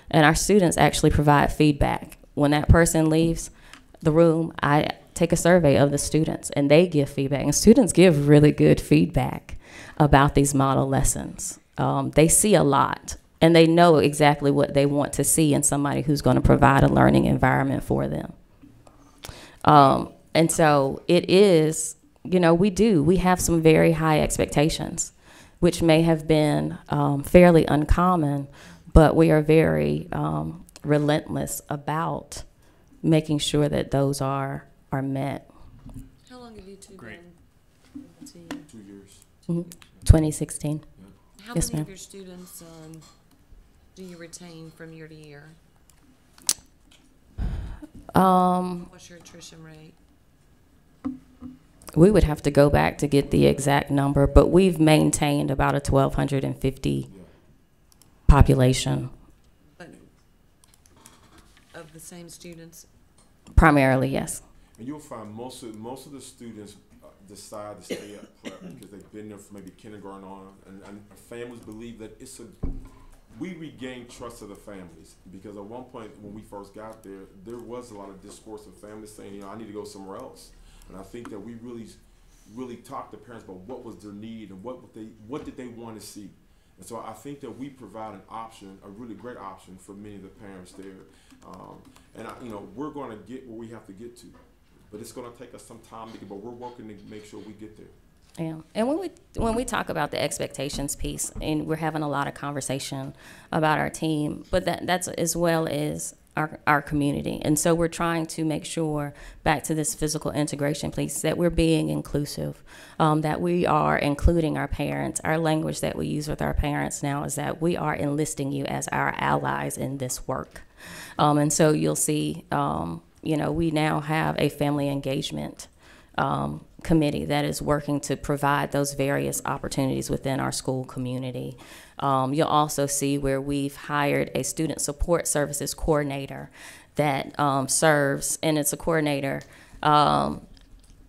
Speaker 13: And our students actually provide feedback. When that person leaves the room, I take a survey of the students, and they give feedback. And students give really good feedback about these model lessons. They see a lot, and they know exactly what they want to see in somebody who's going to provide a learning environment for them. And so it is, we have some very high expectations, which may have been fairly uncommon, but we are very relentless about making sure that those are met.
Speaker 1: How long have you two been in the team?
Speaker 12: 2 years.
Speaker 13: 2016.
Speaker 1: How
Speaker 13: Yes,
Speaker 1: many
Speaker 13: ma'am.
Speaker 1: of your students
Speaker 14: do you retain from year to year? What's your attrition rate?
Speaker 13: We would have to go back to get the exact number, but we've maintained about a 1,250 population.
Speaker 14: But of the same students?
Speaker 13: Primarily, yes.
Speaker 12: And you'll find most of the students decide to stay at prep because they've been there for maybe kindergarten on, and families believe that we regain trust of the families, because at one point when we first got there, there was a lot of discourse of families saying, I need to go somewhere else. And I think that we really talked to parents about what was their need and what did they want to see. And so I think that we provide an option, a really great option for many of the parents there. We're going to get where we have to get to, but it's going to take us some time, but we're working to make sure we get there.
Speaker 13: Yeah, and when we talk about the expectations piece, and we're having a lot of conversation about our team, but that's as well as our community. And so we're trying to make sure, back to this physical integration piece, that we're being inclusive, that we are including our parents. Our language that we use with our parents now is that we are enlisting you as our allies in this work. And so you'll see, we now have a family engagement committee that is working to provide those various opportunities within our school community. You'll also see where we've hired a student support services coordinator that serves, and it's a coordinator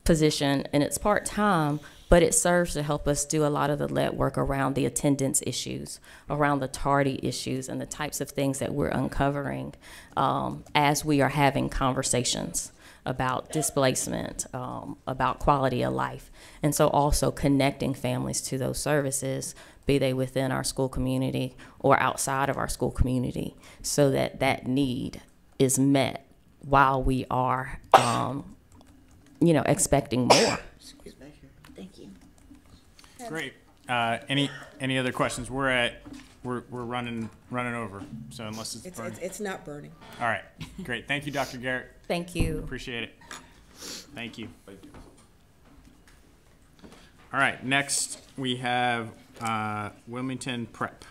Speaker 13: position, and it's part-time, but it serves to help us do a lot of the lead work around the attendance issues, around the tardy issues, and the types of things that we're uncovering as we are having conversations about displacement, about quality of life. And so also connecting families to those services, be they within our school community or outside of our school community, so that that need is met while we are, expecting more.
Speaker 11: Thank you.
Speaker 2: Great. Any other questions? We're running over. So unless it's burning.
Speaker 1: It's not burning.
Speaker 2: All right. Great. Thank you, Dr. Garrett.
Speaker 13: Thank you.
Speaker 2: Appreciate it. Thank you. All right. Next we have Wilmington Prep.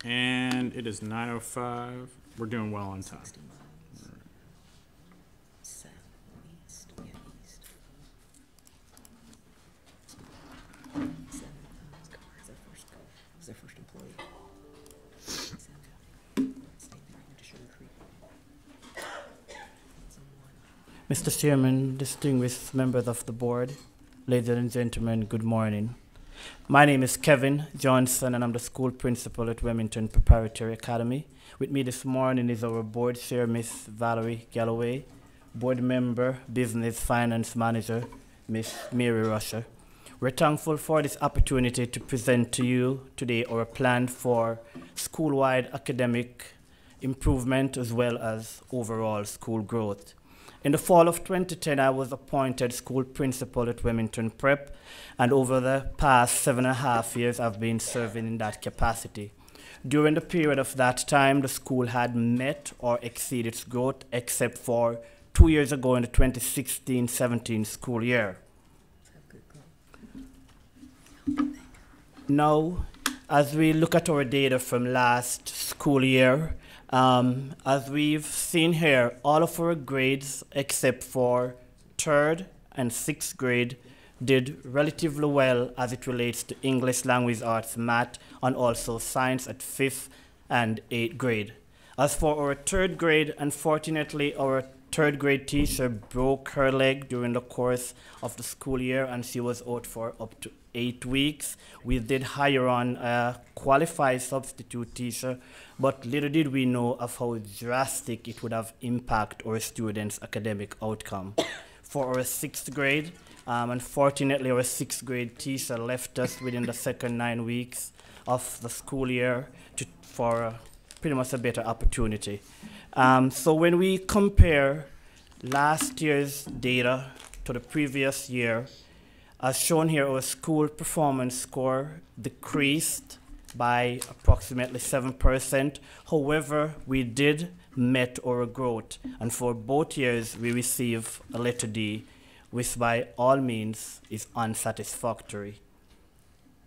Speaker 2: And it is 9:05. We're doing well on time.
Speaker 15: Mr. Chairman, distinguished members of the board, ladies and gentlemen, good morning. My name is Kevin Johnson, and I'm the school principal at Wilmington Preparatory Academy. With me this morning is our board chair, Miss Valerie Galloway, board member, business finance manager, Miss Mary Rusher. We're thankful for this opportunity to present to you today our plan for school-wide academic improvement as well as overall school growth. In the fall of 2010, I was appointed school principal at Wilmington Prep, and over the past 7.5 years, I've been serving in that capacity. During the period of that time, the school had met or exceeded its growth, except for 2 years ago in the 2016-17 school year. Now, as we look at our data from last school year, as we've seen here, all of our grades except for 3rd and 6th grade did relatively well as it relates to English, language, arts, math, and also science at 5th and 8th grade. As for our 3rd grade, unfortunately, our 3rd grade teacher broke her leg during the course of the school year, and she was out for up to 8 weeks. We did hire on a qualified substitute teacher, but little did we know of how drastic it would have impacted our students' academic outcome. For our 6th grade, unfortunately, our 6th grade teacher left us within the second 9 weeks of the school year for pretty much a better opportunity. So when we compare last year's data to the previous year, as shown here, our school performance score decreased by approximately 7%. However, we did met our growth, and for both years we receive a letter D, which by all means is unsatisfactory.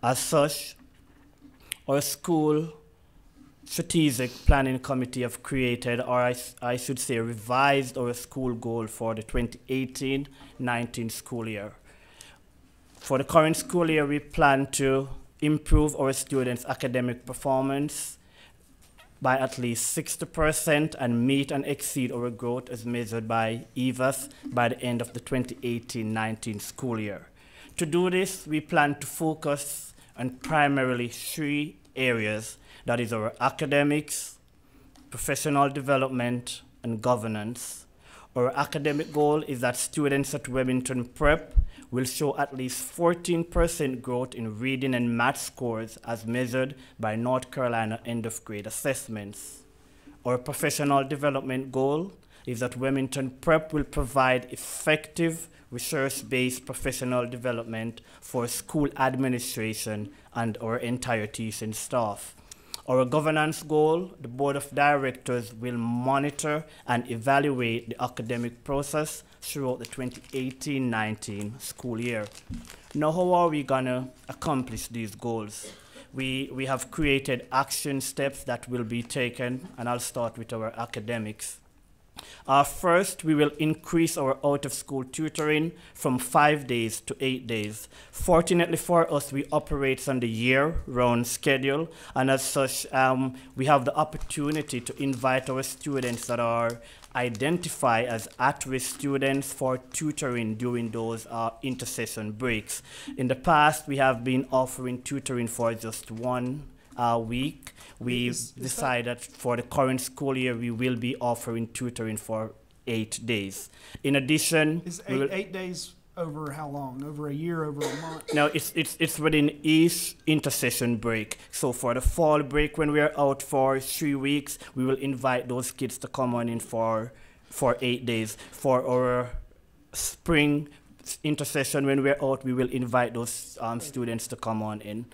Speaker 15: As such, our school strategic planning committee have created, or I should say revised, our school goal for the 2018-19 school year. For the current school year, we plan to improve our students' academic performance by at least 60% and meet and exceed our growth as measured by EVAS by the end of the 2018-19 school year. To do this, we plan to focus on primarily 3 areas. That is our academics, professional development, and governance. Our academic goal is that students at Wilmington Prep will show at least 14% growth in reading and math scores as measured by North Carolina end of grade assessments. Our professional development goal is that Wilmington Prep will provide effective research-based professional development for school administration and our entire teaching staff. Our governance goal, the Board of Directors will monitor and evaluate the academic process throughout the 2018-19 school year. Now, how are we gonna accomplish these goals? We have created action steps that will be taken, and I'll start with our academics. First, we will increase our out-of-school tutoring from 5 days to 8 days. Fortunately for us, we operate on the year-round schedule, and as such, we have the opportunity to invite our students that are identified as at-risk students for tutoring during those intersession breaks. In the past, we have been offering tutoring for just 1 week. We've decided for the current school year we will be offering tutoring for 8 days. In addition,
Speaker 9: Is 8 days over how long? Over a year, over a month?
Speaker 15: No, it's within each intersession break. So for the fall break, when we are out for 3 weeks, we will invite those kids to come on in for 8 days. For our spring intersession, when we're out, we will invite those students to come on in.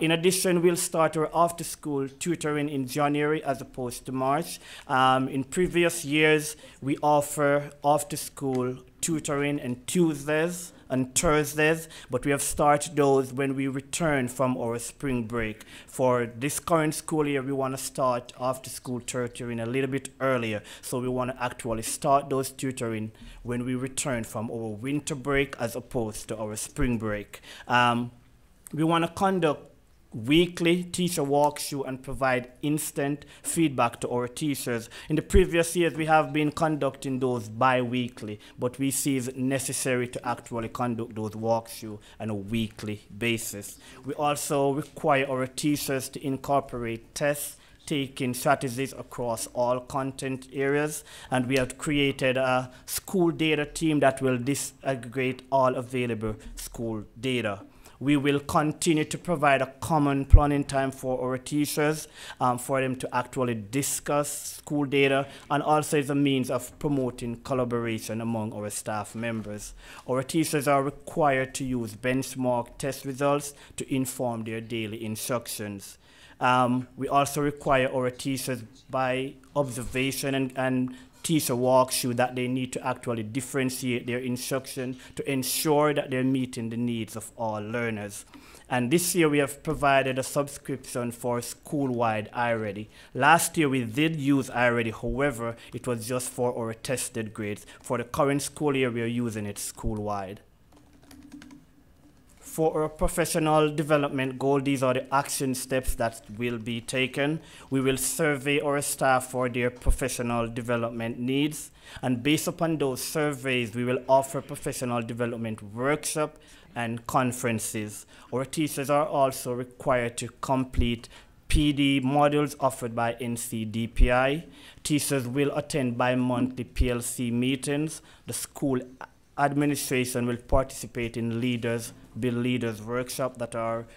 Speaker 15: In addition, we'll start our after-school tutoring in January as opposed to March. In previous years, we offer after-school tutoring on Tuesdays and Thursdays, but we have started those when we return from our spring break. For this current school year, we want to start after-school tutoring a little bit earlier, so we want to actually start those tutoring when we return from our winter break as opposed to our spring break. We want to conduct weekly teacher walkthrough and provide instant feedback to our teachers. In the previous years, we have been conducting those bi-weekly, but we see it necessary to actually conduct those walkthrough on a weekly basis. We also require our teachers to incorporate tests taking strategies across all content areas, and we have created a school data team that will disaggregate all available school data. We will continue to provide a common planning time for our teachers, for them to actually discuss school data, and also as a means of promoting collaboration among our staff members. Our teachers are required to use benchmark test results to inform their daily instructions. We also require our teachers by observation and teacher walkthrough that they need to actually differentiate their instruction to ensure that they're meeting the needs of all learners. And this year we have provided a subscription for school-wide iReady. Last year we did use iReady, however, it was just for our tested grades. For the current school year, we are using it school-wide. For our professional development goal, these are the action steps that will be taken. We will survey our staff for their professional development needs, and based upon those surveys, we will offer professional development workshops and conferences. Our teachers are also required to complete PD modules offered by NCDPI. Teachers will attend bi-monthly PLC meetings. The school administration will participate in Build Leaders workshop that are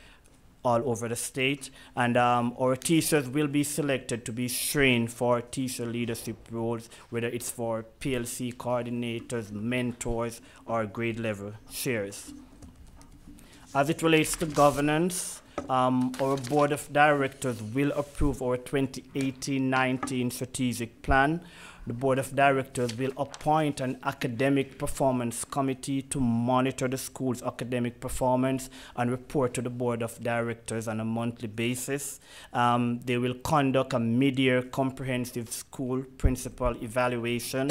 Speaker 15: all over the state, and our teachers will be selected to be trained for teacher leadership roles, whether it's for PLC coordinators, mentors, or grade level chairs. As it relates to governance, our board of directors will approve our 2018-19 strategic plan. The Board of Directors will appoint an academic performance committee to monitor the school's academic performance and report to the Board of Directors on a monthly basis. They will conduct a mid-year comprehensive school principal evaluation.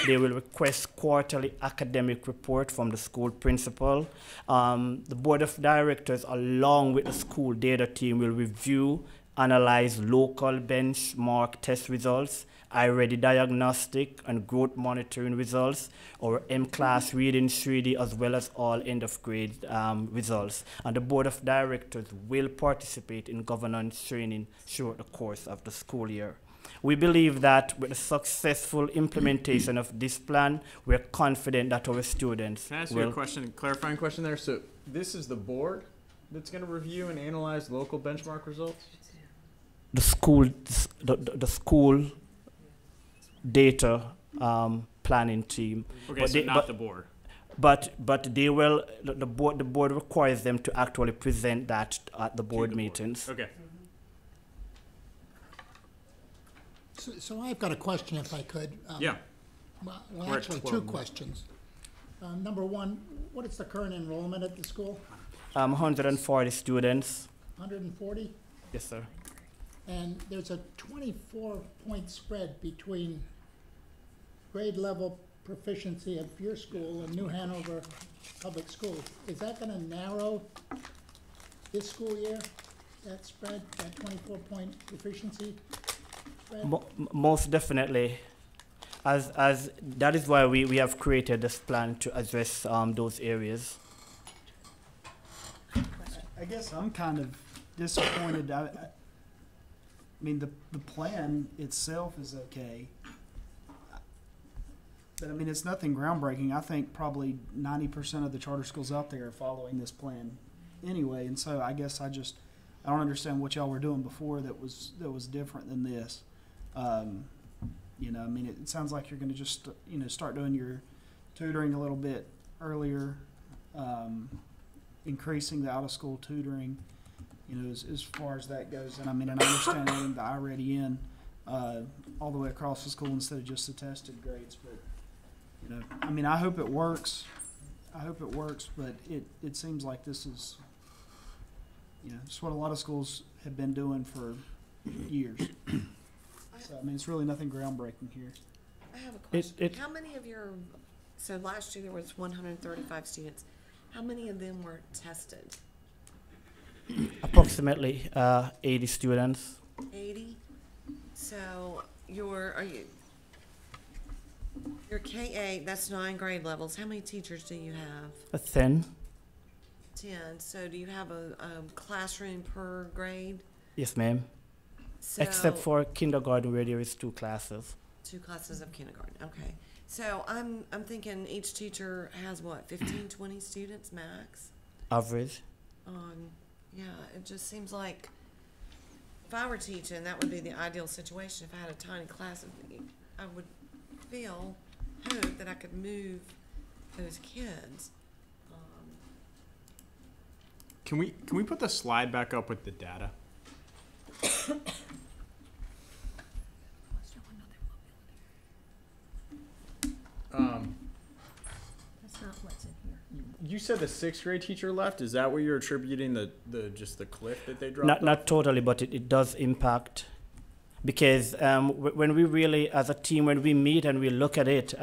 Speaker 15: They will request quarterly academic report from the school principal. The Board of Directors, along with the school data team, will review, analyze local benchmark test results, iReady diagnostic and growth monitoring results, or M-Class reading 3D, as well as all end-of-grade results. And the Board of Directors will participate in governance training throughout the course of the school year. We believe that with the successful implementation of this plan, we're confident that our students
Speaker 2: Can I ask you a question, clarifying question there? So this is the board that's going to review and analyze local benchmark results?
Speaker 15: The school data planning team.
Speaker 2: Okay, so not the board.
Speaker 15: But they will, the board requires them to actually present that at the board meetings.
Speaker 2: Okay.
Speaker 4: So I've got a question, if I could.
Speaker 2: Yeah.
Speaker 4: Well, actually, two questions. Number one, what is the current enrollment at the school?
Speaker 15: 140 students.
Speaker 4: 140?
Speaker 15: Yes, sir.
Speaker 4: And there's a 24-point spread between grade level proficiency at your school and New Hanover Public Schools. Is that going to narrow this school year, that spread, that 24-point proficiency spread?
Speaker 15: Most definitely. As that is why we have created this plan to address those areas.
Speaker 9: I guess I'm kind of disappointed. I mean, the plan itself is okay. But I mean, it's nothing groundbreaking. I think probably 90% of the charter schools out there are following this plan anyway. And so I guess I don't understand what y'all were doing before that was different than this. You know, I mean, it sounds like you're going to just, start doing your tutoring a little bit earlier, increasing the out-of-school tutoring, as far as that goes. And I mean, and I understand adding the iReady in all the way across the school instead of just the tested grades. But, I mean, I hope it works. But it seems like this is, it's what a lot of schools have been doing for years. So, I mean, it's really nothing groundbreaking here.
Speaker 14: I have a question. How many of so last year there was 135 students. How many of them were tested?
Speaker 15: Approximately 80 students.
Speaker 14: 80? So your K-8, that's 9 grade levels. How many teachers do you have?
Speaker 15: 10.
Speaker 14: 10. So do you have a classroom per grade?
Speaker 15: Yes, ma'am.
Speaker 14: So
Speaker 15: except for kindergarten, where there is 2 classes.
Speaker 14: 2 classes of kindergarten. Okay. So I'm thinking each teacher has what, 15, 20 students max?
Speaker 15: Average.
Speaker 14: Yeah, it just seems like if I were teaching, that would be the ideal situation. If I had a tiny class, I would hope that I could move those kids.
Speaker 2: Can we put the slide back up with the data?
Speaker 10: That's not what's in here.
Speaker 2: You said the 6th grade teacher left. Is that what you're attributing just the cliff that they dropped?
Speaker 15: Not totally, but it does impact. Because when we really, as a team, when we meet and we look at it,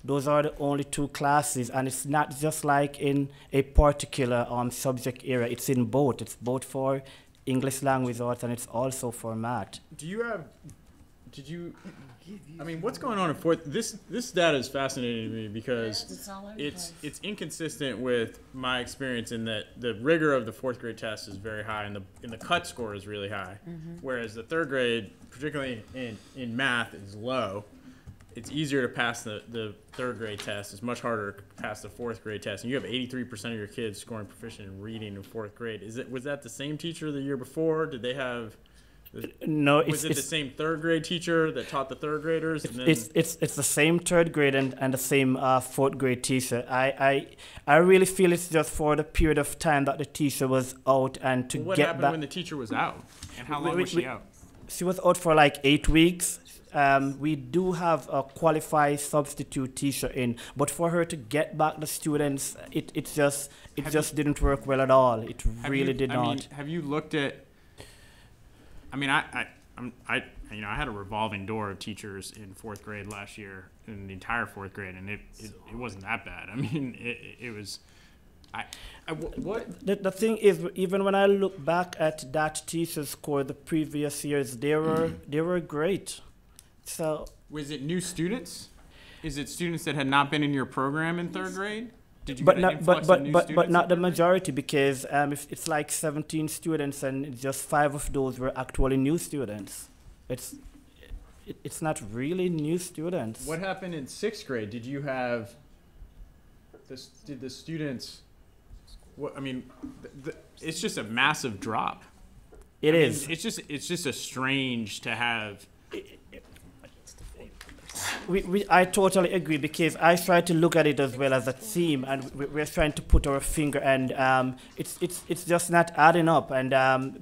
Speaker 15: those are the only 2 classes, and it's not just like in a particular subject area. It's in both. It's both for English language arts, and it's also for math.
Speaker 2: I mean, what's going on in 4th? This data is fascinating to me because it's inconsistent with my experience in that the rigor of the 4th grade test is very high and the cut score is really high, whereas the 3rd grade, particularly in math, is low. It's easier to pass the 3rd grade test. It's much harder to pass the 4th grade test. And you have 83% of your kids scoring proficient in reading in 4th grade. Was that the same teacher the year before? Did they have?
Speaker 15: No,
Speaker 2: was it the same 3rd grade teacher that taught the 3rd graders?
Speaker 15: It's the same 3rd grade and the same 4th grade teacher. I really feel it's just for the period of time that the teacher was out and to
Speaker 2: what
Speaker 15: get
Speaker 2: happened
Speaker 15: back.
Speaker 2: when the teacher was out? And how long was she out?
Speaker 15: She was out for like 8 weeks. we do have a qualified substitute teacher in, but for her to get back the students, it just didn't work well at all. It really did not.
Speaker 2: I mean, have you looked at? I mean, I had a revolving door of teachers in 4th grade last year, in the entire 4th grade, and it wasn't that bad. I mean, it was.
Speaker 15: The thing is, even when I look back at that teacher score the previous years, they were great. So
Speaker 2: was it new students? Is it students that had not been in your program in 3rd grade? Did you
Speaker 15: but
Speaker 2: get
Speaker 15: not
Speaker 2: an influx of new students?
Speaker 15: but not the majority, because if it's like 17 students and just 5 of those were actually new students. It's not really new students.
Speaker 2: What happened in 6th grade? Did you have did the students? What I mean, it's just a massive drop.
Speaker 15: It is.
Speaker 2: It's just a strange to have.
Speaker 15: I totally agree, because I try to look at it as well as a team, and we're trying to put our finger, and it's just not adding up, and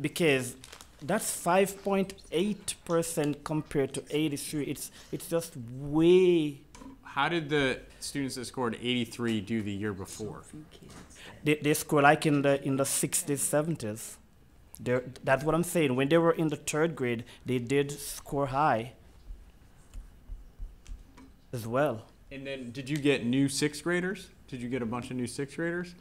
Speaker 15: because that's 5.8% compared to 83. It's just way.
Speaker 2: How did the students that scored 83 do the year before?
Speaker 15: They score like in the 60s, 70s. That's what I'm saying. When they were in the 3rd grade, they did score high as well.
Speaker 2: And then, did you get new 6th graders? Did you get a bunch of new 6th graders?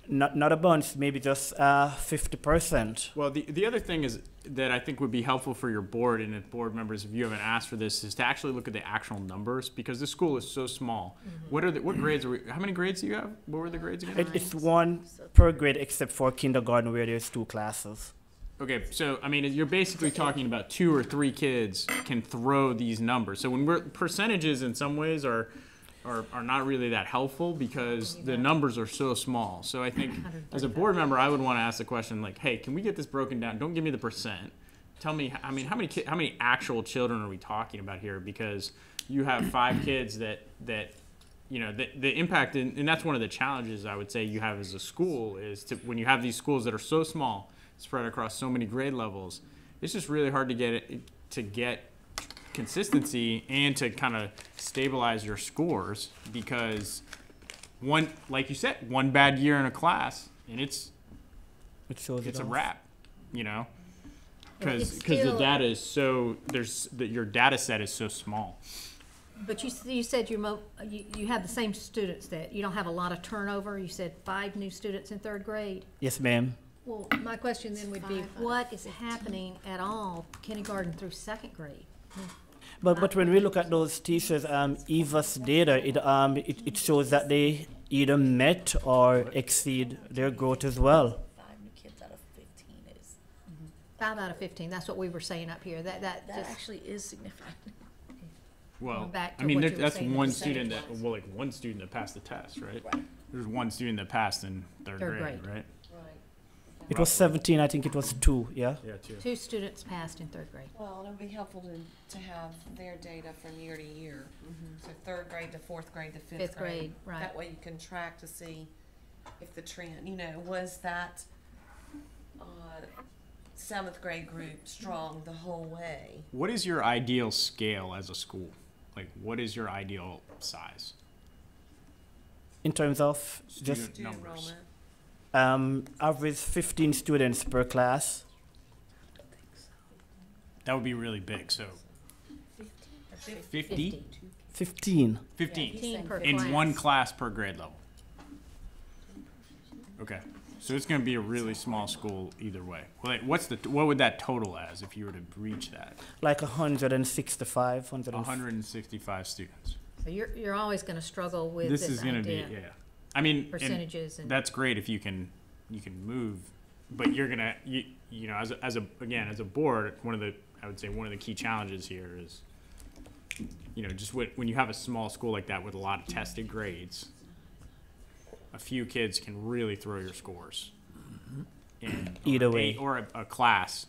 Speaker 15: Not a bunch, maybe just 50%.
Speaker 2: Well, the other thing is that I think would be helpful for your board, and if board members, if you haven't asked for this, is to actually look at the actual numbers, because the school is so small.
Speaker 14: Mm-hmm.
Speaker 2: What grades are we? How many grades do you have? What were the grades again?
Speaker 15: It's 1 per grade, except for kindergarten, where there's 2 classes.
Speaker 2: Okay, so I mean, you're basically talking about 2 or 3 kids can throw these numbers. So when percentages in some ways are not really that helpful, because the numbers are so small. So I think as a board member, I would want to ask the question like, hey, can we get this broken down? Don't give me the percent. Tell me, I mean, how many actual children are we talking about here? Because you have 5 kids that you know, the impact, and that's one of the challenges I would say you have as a school, is when you have these schools that are so small, spread across so many grade levels, it's just really hard to get consistency and to kind of stabilize your scores, because like you said, one bad year in a class and it's a wrap, you know, because the data is so your data set is so small.
Speaker 10: But you said you have the same students, that you don't have a lot of turnover. You said 5 new students in 3rd grade.
Speaker 15: Yes, ma'am.
Speaker 10: Well, my question then would be, what is happening at all kindergarten through 2nd grade?
Speaker 15: But when we look at those teachers, EVA's data, it shows that they either met or exceed their growth as well.
Speaker 11: 5 new kids out of 15 is.
Speaker 10: 5 out of 15. That's what we were saying up here. That
Speaker 11: actually is significant.
Speaker 2: Well,
Speaker 10: back to
Speaker 2: I mean,
Speaker 10: what you were
Speaker 2: that's
Speaker 10: saying
Speaker 2: one
Speaker 10: at the
Speaker 2: student one student that passed the test, right? There's one student that passed in third grade, right?
Speaker 15: It was 17, I think it was 2, yeah?
Speaker 2: Yeah, 2.
Speaker 10: 2 students passed in 3rd grade.
Speaker 14: Well, it would be helpful to have their data from year to year. So 3rd grade to 4th grade to 5th grade.
Speaker 10: Right.
Speaker 14: That way you can track to see if the trend, you know, was that 7th grade group strong the whole way.
Speaker 2: What is your ideal scale as a school? Like, what is your ideal size?
Speaker 15: In terms of
Speaker 2: Student numbers.
Speaker 15: Average 15 students per class.
Speaker 2: That would be really big, so 50?
Speaker 15: 15.
Speaker 2: 15
Speaker 10: per
Speaker 2: in
Speaker 10: class.
Speaker 2: one class per grade level. Okay, so it's going to be a really small school either way. Well, what would that total as if you were to reach that?
Speaker 15: Like 165,
Speaker 2: 165 students.
Speaker 10: So you're always going to struggle with
Speaker 2: This is going to be, yeah. I mean,
Speaker 10: percentages and
Speaker 2: that's great if you can move, but you're gonna you know as a board, I would say one of the key challenges here is, you know, just when you have a small school like that with a lot of tested grades, a few kids can really throw your scores in
Speaker 15: either way,
Speaker 2: or a class.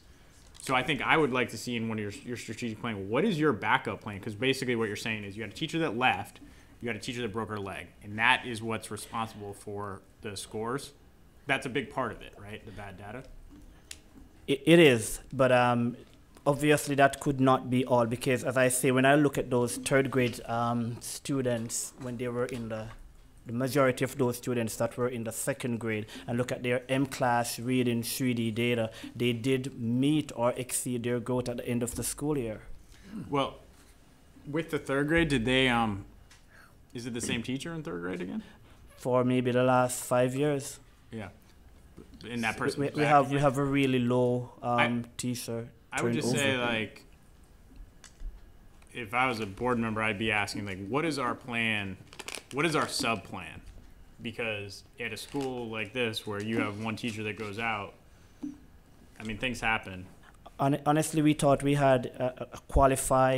Speaker 2: So I think I would like to see in one of your strategic plan, what is your backup plan? Because basically what you're saying is you had a teacher that left, you had a teacher that broke her leg, and that is what's responsible for the scores. That's a big part of it, right? The bad data.
Speaker 15: It is, but obviously that could not be all, because as I say, when I look at those third grade students, when they were in the majority of those students that were in the second grade, and look at their M-class reading 3D data, they did meet or exceed their growth at the end of the school year.
Speaker 2: Well, with the third grade, did they, is it the same teacher in third grade again?
Speaker 15: For maybe the last 5 years.
Speaker 2: Yeah. And that person
Speaker 15: We
Speaker 2: was back
Speaker 15: have
Speaker 2: again?
Speaker 15: a really low teacher
Speaker 2: I would just say,
Speaker 15: turnover.
Speaker 2: like, if I was a board member, I'd be asking, like, what is our plan? What is our sub plan? Because at a school like this, where you have one teacher that goes out, I mean, things happen.
Speaker 15: Honestly, we thought we had a qualify.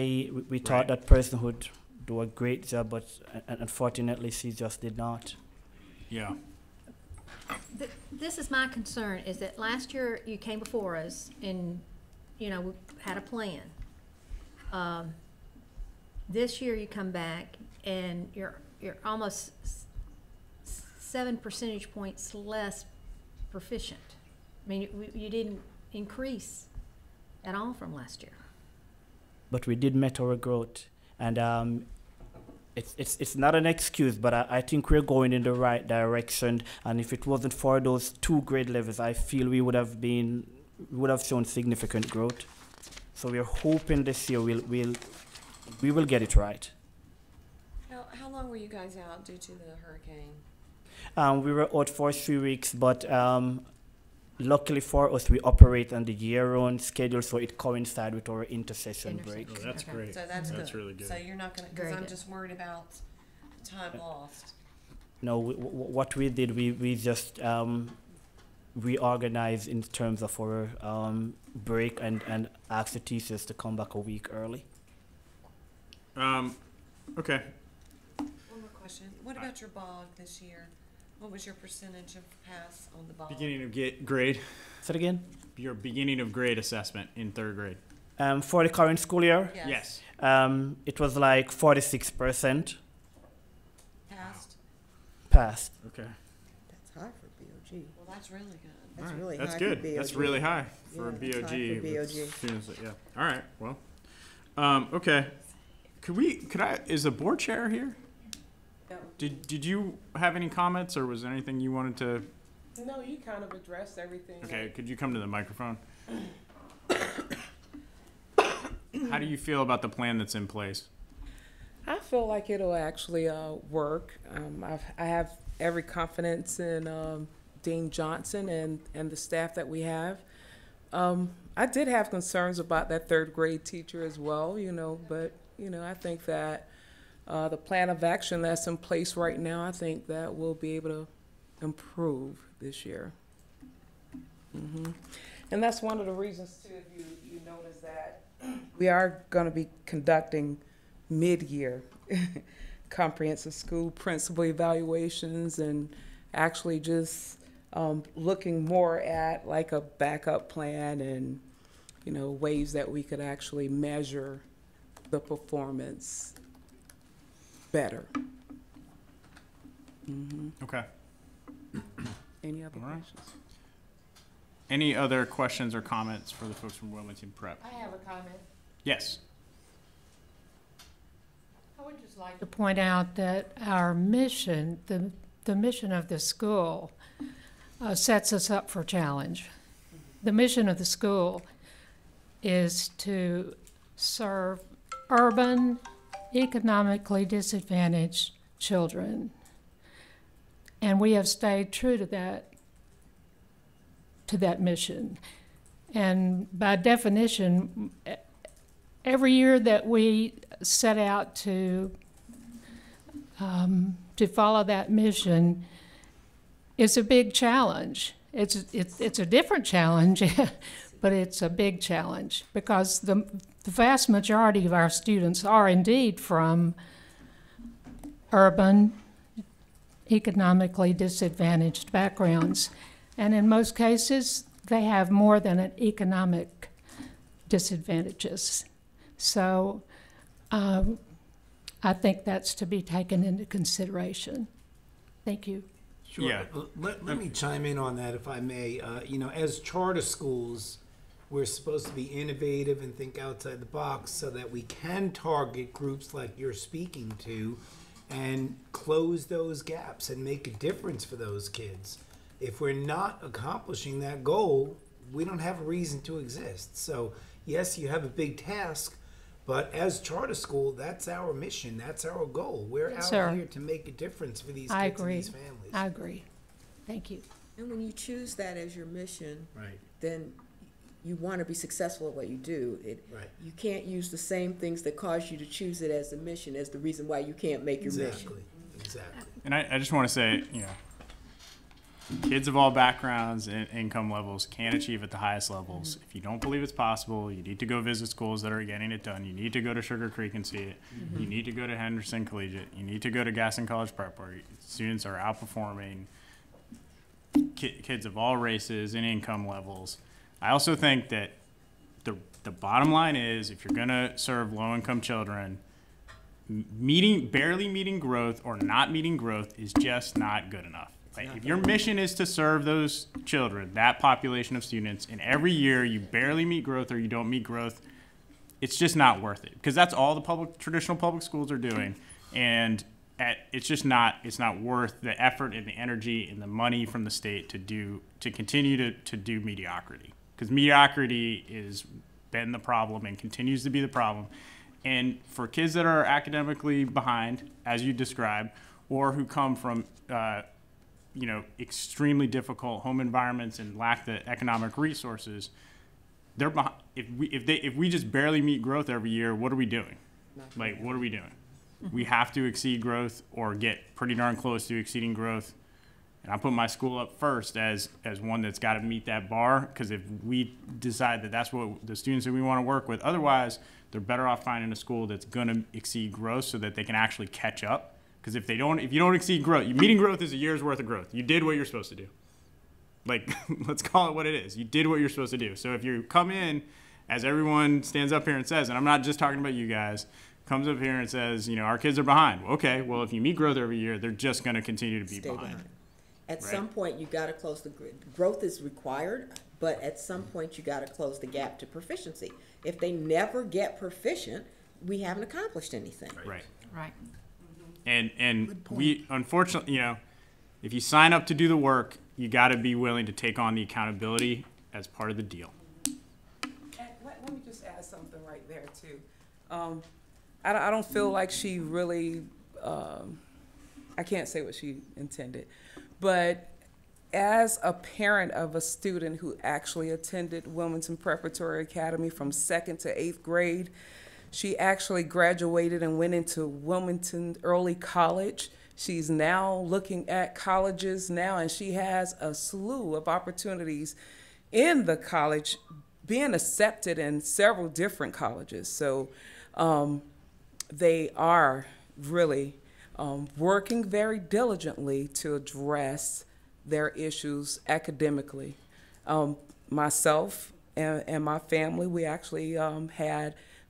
Speaker 15: We thought that person would do a great job, but unfortunately, she just did not.
Speaker 2: Yeah.
Speaker 10: This is my concern, is that last year you came before us and, you know, we had a plan. This year you come back and you're almost 7 percentage points less proficient. I mean, you didn't increase at all from last year.
Speaker 15: But we did met our growth, and it's not an excuse, but I think we're going in the right direction. And if it wasn't for those 2 grade levels, I feel we would have shown significant growth. So we're hoping this year we will get it right.
Speaker 14: How long were you guys out due to the hurricane?
Speaker 15: We were out for 3 weeks, but luckily for us, we operate on the year-round schedule, so it coincides with our intercession break.
Speaker 2: Oh, that's great.
Speaker 14: So that's good.
Speaker 2: That's really good.
Speaker 14: So you're not gonna, because I'm just worried about time lost.
Speaker 15: No, what we did, we just reorganized in terms of our break and asked the teachers to come back a week early.
Speaker 2: Okay.
Speaker 14: One more question. What about your BOG this year? What was your percentage of pass on the BOG?
Speaker 2: Beginning of grade.
Speaker 15: Say it again.
Speaker 2: Your beginning of grade assessment in third grade.
Speaker 15: For the current school year?
Speaker 14: Yes.
Speaker 15: It was like 46%.
Speaker 14: Passed?
Speaker 2: Okay.
Speaker 1: That's high for BOG.
Speaker 14: Well, that's really good.
Speaker 1: That's
Speaker 2: All
Speaker 1: really
Speaker 2: That's
Speaker 1: high
Speaker 2: good.
Speaker 1: for BOG.
Speaker 2: That's really high for
Speaker 1: Yeah, that's
Speaker 2: BOG.
Speaker 1: high for
Speaker 2: with
Speaker 1: BOG.
Speaker 2: students that- yeah. All right. Well, okay. Is the board chair here?
Speaker 16: No.
Speaker 2: Did you have any comments, or was there anything you wanted to?
Speaker 16: No, you kind of addressed everything.
Speaker 2: Okay. Could you come to the microphone? How do you feel about the plan that's in place?
Speaker 16: I feel like it'll actually work. I have every confidence in Dean Johnson and the staff that we have. I did have concerns about that third grade teacher as well, but, I think that the plan of action that's in place right now, I think that we'll be able to improve this year. And that's one of the reasons, too, if you notice that we are going to be conducting mid-year comprehensive school principal evaluations, and actually just looking more at like a backup plan and ways that we could actually measure the performance better.
Speaker 2: Okay.
Speaker 16: Any other
Speaker 2: All right.
Speaker 16: questions?
Speaker 2: Any other questions or comments for the folks from Wilmington Prep?
Speaker 3: I have a comment.
Speaker 2: Yes.
Speaker 3: I would just like to point out that our mission, the mission of the school, sets us up for challenge. The mission of the school is to serve urban, economically disadvantaged children. And we have stayed true to that mission. And by definition, every year that we set out to follow that mission, it's a big challenge. It's a different challenge, but it's a big challenge because the vast majority of our students are indeed from urban, economically disadvantaged backgrounds. And in most cases, they have more than an economic disadvantages. So I think that's to be taken into consideration. Thank you.
Speaker 17: Sure.
Speaker 2: Yeah.
Speaker 17: Let me chime in on that, if I may. As charter schools, We're supposed to be innovative and think outside the box so that we can target groups like you're speaking to and close those gaps and make a difference for those kids. If we're not accomplishing that goal, we don't have a reason to exist. So yes, you have a big task, but as charter school, that's our mission, that's our goal. We're out
Speaker 10: Sir.
Speaker 17: here to make a difference for these
Speaker 10: I
Speaker 17: kids and
Speaker 10: agree.
Speaker 17: these families.
Speaker 10: I agree. Thank you.
Speaker 1: And when you choose that as your mission,
Speaker 17: Right.
Speaker 1: then you want to be successful at what you do.
Speaker 17: Right.
Speaker 1: You can't use the same things that cause you to choose it as a mission as the reason why you can't make your mission.
Speaker 17: Exactly.
Speaker 2: And I just want to say, kids of all backgrounds and income levels can achieve at the highest levels. If you don't believe it's possible, you need to go visit schools that are getting it done. You need to go to Sugar Creek and see it. You need to go to Henderson Collegiate. You need to go to Gaston College Prep, where students are outperforming kids of all races and income levels. I also think that the bottom line is, if you're going to serve low-income children, barely meeting growth or not meeting growth is just not good enough. Like, if your mission is to serve those children, that population of students, and every year you barely meet growth or you don't meet growth, it's just not worth it, because that's all the traditional public schools are doing, and it's not worth the effort and the energy and the money from the state to continue to do mediocrity, because mediocrity has been the problem and continues to be the problem. And for kids that are academically behind, as you described, or who come from extremely difficult home environments and lack the economic resources, they're behind. If we just barely meet growth every year, what are we doing? Like, what are we doing? We have to exceed growth or get pretty darn close to exceeding growth. And I put my school up first as one that's got to meet that bar, because if we decide that that's what the students that we want to work with, otherwise they're better off finding a school that's going to exceed growth so that they can actually catch up. Because if you don't exceed growth, meeting growth is a year's worth of growth. You did what you're supposed to do. Like, let's call it what it is. You did what you're supposed to do. So if you come in, as everyone stands up here and says, and I'm not just talking about you guys, comes up here and says, our kids are behind. Okay, well, if you meet growth every year, they're just going to continue to be behind.
Speaker 1: At some point, you got to close growth is required, but at some point, you got to close the gap to proficiency. If they never get proficient, we haven't accomplished anything.
Speaker 2: Right.
Speaker 10: Right.
Speaker 2: And we, unfortunately, if you sign up to do the work, you got to be willing to take on the accountability as part of the deal.
Speaker 16: And let me just add something right there too. I don't feel like she really, I can't say what she intended, but as a parent of a student who actually attended Wilmington Preparatory Academy from 2nd to 8th grade, she actually graduated and went into Wilmington Early College. She's now looking at colleges now, and she has a slew of opportunities in the college, being accepted in several different colleges. So they are really working very diligently to address their issues academically. Myself and my family, we actually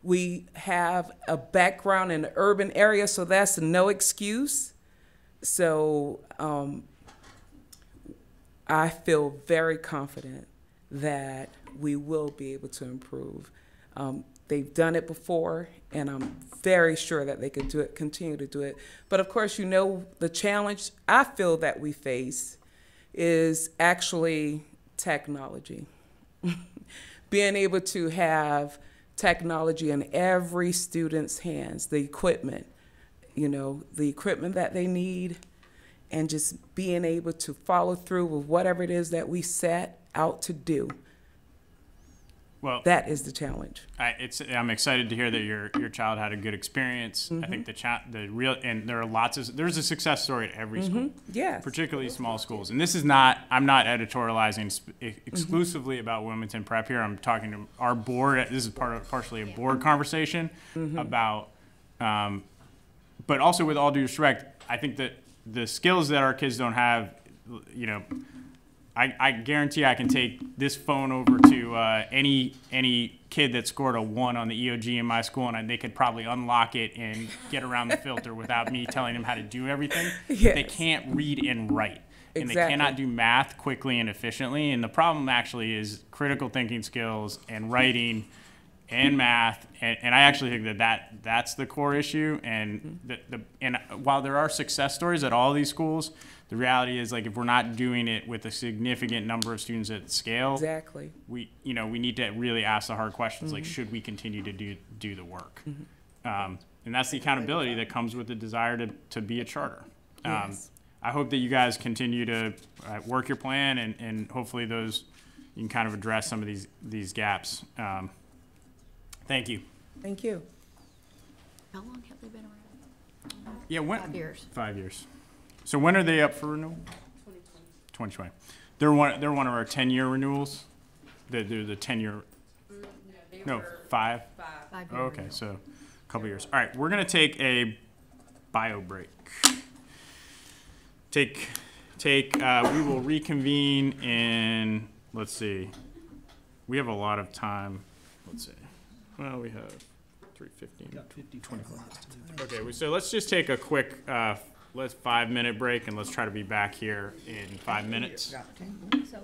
Speaker 16: we have a background in the urban area, so that's no excuse. So I feel very confident that we will be able to improve. They've done it before, and I'm very sure that they could do it, continue to do it. But of course, the challenge I feel that we face is actually technology. Being able to have technology in every student's hands, the equipment that they need, and just being able to follow through with whatever it is that we set out to do.
Speaker 2: Well,
Speaker 16: that is the challenge.
Speaker 2: I'm excited to hear that your child had a good experience. I think there's a success story at every school,
Speaker 16: yes,
Speaker 2: particularly small schools. And this is not, I'm not editorializing exclusively about Wilmington Prep here. I'm talking to our board. This is partially a board conversation about, but also with all due respect, I think that the skills that our kids don't have, I guarantee I can take this phone over to any kid that scored a 1 on the EOG in my school, and they could probably unlock it and get around the filter without me telling them how to do everything.
Speaker 16: Yes.
Speaker 2: They can't read and write. and they
Speaker 16: Exactly.
Speaker 2: cannot do math quickly and efficiently. And the problem actually is critical thinking skills and writing and math. And I actually think that's the core issue. And and while there are success stories at all these schools, the reality is, like, if we're not doing it with a significant number of students at scale,
Speaker 16: Exactly.
Speaker 2: we need to really ask the hard questions, like, should we continue to do the work? And that's the accountability that comes with the desire to be a charter.
Speaker 16: Yes.
Speaker 2: I hope that you guys continue to work your plan, and hopefully you can kind of address some of these gaps. Thank you.
Speaker 16: Thank you.
Speaker 11: How long have they been around?
Speaker 2: Yeah, when?
Speaker 5: 5 years.
Speaker 2: 5 years. So when are they up for renewal? 2020. They're one of our 10-year renewals. They're the 10-year. No, 5.
Speaker 5: 5-year
Speaker 2: Oh, okay, so a couple years. All right, we're gonna take a bio break. We will reconvene in, let's see, we have a lot of time. Let's see. Well, we have 3:15, 24. Okay, so let's just take a quick, 5-minute break, and let's try to be back here in 5 minutes.
Speaker 10: So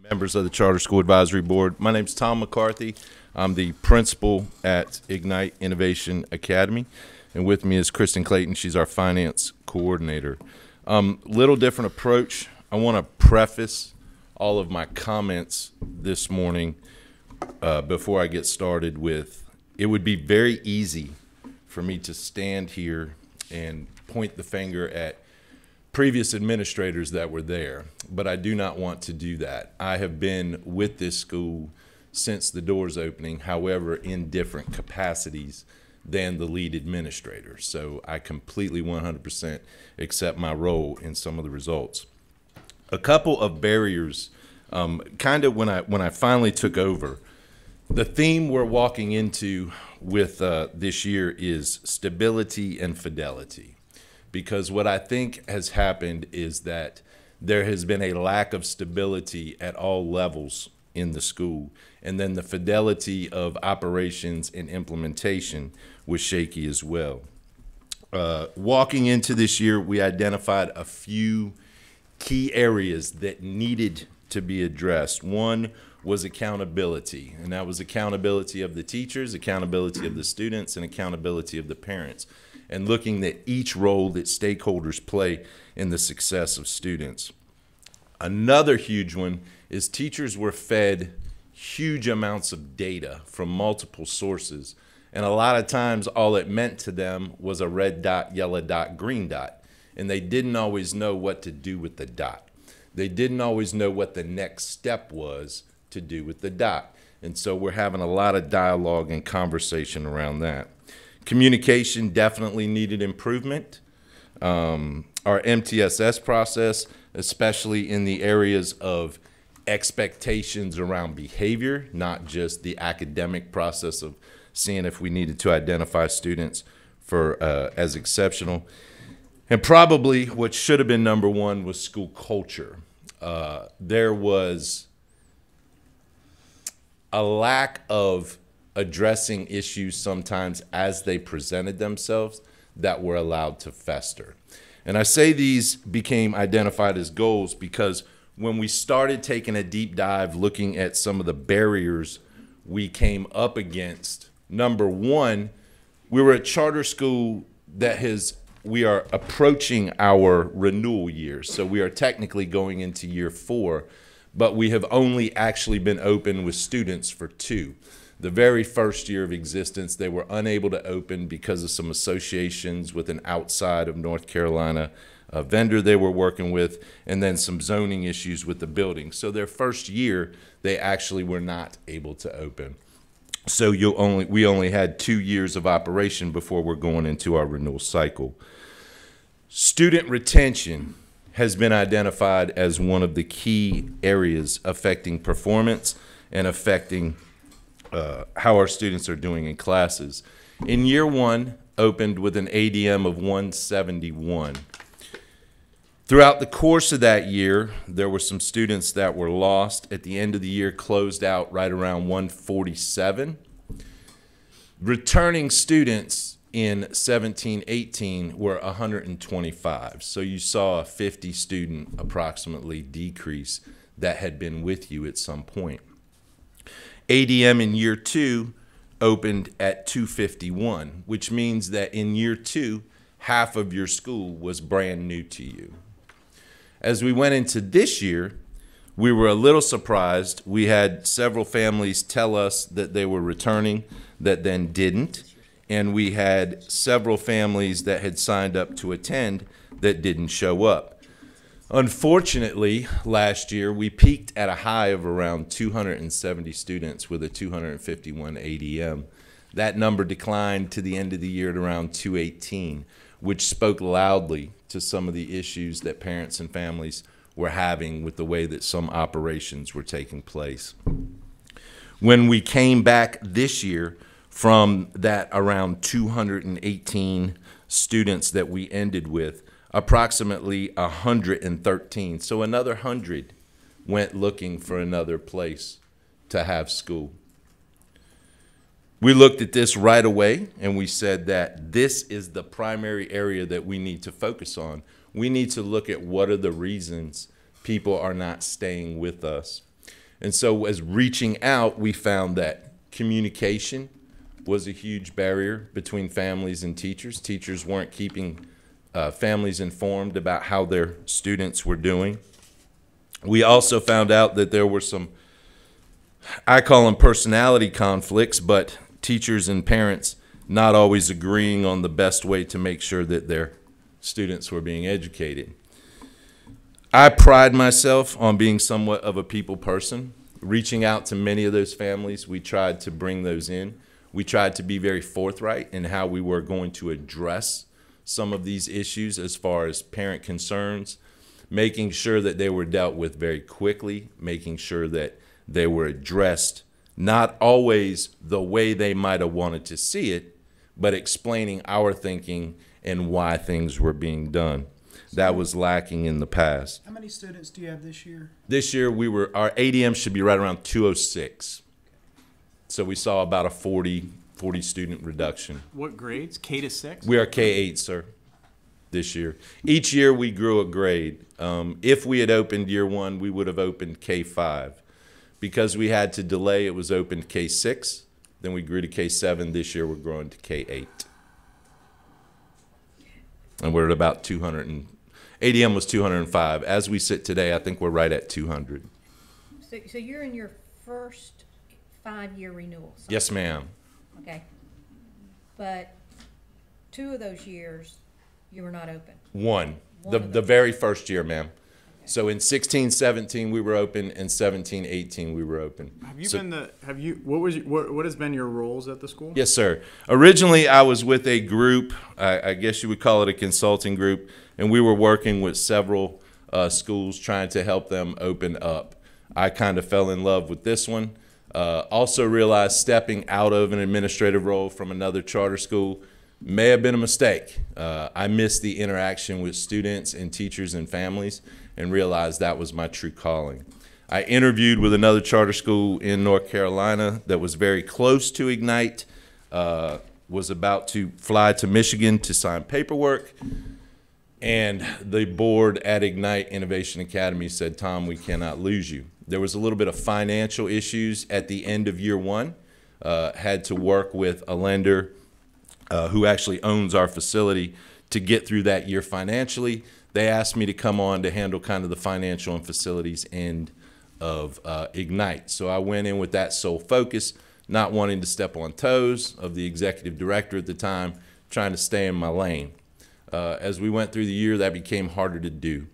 Speaker 18: members of the Charter School Advisory Board. My name's Tom McCarthy. I'm the principal at Ignite Innovation Academy. And with me is Kristen Clayton. She's our finance coordinator. Little different approach. I want to preface all of my comments this morning before I get started with, it would be very easy for me to stand here and point the finger at previous administrators that were there, but I do not want to do that. I have been with this school since the doors opening, however, in different capacities than the lead administrator. So I completely 100% accept my role in some of the results. A couple of barriers, kind of when I finally took over, the theme we're walking into with this year is stability and fidelity. Because what I think has happened is that there has been a lack of stability at all levels in the school. And then the fidelity of operations and implementation was shaky as well. Walking into this year, we identified a few key areas that needed to be addressed. One was accountability, and that was accountability of the teachers, accountability of the students, and accountability of the parents, and looking at each role that stakeholders play in the success of students. Another huge one is teachers were fed huge amounts of data from multiple sources, and a lot of times all it meant to them was a red dot, yellow dot, green dot, and they didn't always know what to do with the dot. They didn't always know what the next step was to do with the dot, and so we're having a lot of dialogue and conversation around that. Communication definitely needed improvement. Our MTSS process, especially in the areas of expectations around behavior, not just the academic process of seeing if we needed to identify students for as exceptional. And probably what should have been number one was school culture. There was a lack of addressing issues sometimes as they presented themselves that were allowed to fester. And I say these became identified as goals because when we started taking a deep dive looking at some of the barriers we came up against, number one, we were a charter school that we are approaching our renewal year. So we are technically going into year 4, but we have only actually been open with students for 2. The very first year of existence, they were unable to open because of some associations with an outside of North Carolina vendor they were working with, and then some zoning issues with the building. So their first year, they actually were not able to open. So we only had 2 years of operation before we're going into our renewal cycle. Student retention has been identified as one of the key areas affecting performance and affecting how our students are doing in classes. In year 1, opened with an ADM of 171. Throughout the course of that year, there were some students that were lost. At the end of the year, closed out right around 147. Returning students in 17-18 were 125. So you saw a 50 student approximately decrease that had been with you at some point. ADM in year 2 opened at 251, which means that in year 2, half of your school was brand new to you. As we went into this year, we were a little surprised. We had several families tell us that they were returning that then didn't, and we had several families that had signed up to attend that didn't show up. Unfortunately, last year, we peaked at a high of around 270 students with a 251 ADM. That number declined to the end of the year at around 218, which spoke loudly to some of the issues that parents and families were having with the way that some operations were taking place. When we came back this year from that around 218 students that we ended with, approximately 113, so another 100 went looking for another place to have school. We looked at this right away and we said that this is the primary area that we need to focus on. We need to look at what are the reasons people are not staying with us. And so as reaching out, we found that communication was a huge barrier between families and teachers. Teachers weren't keeping families informed about how their students were doing. We also found out that there were some, I call them personality conflicts, but teachers and parents not always agreeing on the best way to make sure that their students were being educated. I pride myself on being somewhat of a people person. Reaching out to many of those families, we tried to bring those in. We tried to be very forthright in how we were going to address some of these issues as far as parent concerns, making sure that they were dealt with very quickly, making sure that they were addressed, not always the way they might have wanted to see it, but explaining our thinking and why things were being done. That was lacking in the past.
Speaker 9: How many students do you have this year?
Speaker 18: This year, our ADM should be right around 206. So we saw about a 40 student reduction.
Speaker 2: What grades? K to 6?
Speaker 18: We are K-8, sir, this year. Each year we grew a grade. If we had opened year 1, we would have opened K-5. Because we had to delay, it was opened K-6. Then we grew to K-7. This year we're growing to K-8. And we're at about 200. ADM was 205. As we sit today, I think we're right at 200.
Speaker 10: So you're in your first 5-year renewal cycle?
Speaker 18: Yes, ma'am.
Speaker 10: Okay. But 2 of those years, you were not open?
Speaker 18: One. The very first year, ma'am. Okay. So in 16-17 we were open, and 17-18 we were open.
Speaker 2: What has been your roles at the school?
Speaker 18: Yes, sir. Originally, I was with a group, I guess you would call it a consulting group, and we were working with several schools trying to help them open up. I kind of fell in love with this one. Also realized stepping out of an administrative role from another charter school may have been a mistake. I missed the interaction with students and teachers and families and realized that was my true calling. I interviewed with another charter school in North Carolina that was very close to Ignite, was about to fly to Michigan to sign paperwork, and the board at Ignite Innovation Academy said, "Tom, we cannot lose you." There was a little bit of financial issues at the end of year 1. Had to work with a lender who actually owns our facility to get through that year financially. They asked me to come on to handle kind of the financial and facilities end of Ignite. So I went in with that sole focus, not wanting to step on toes of the executive director at the time, trying to stay in my lane. As we went through the year, that became harder to do.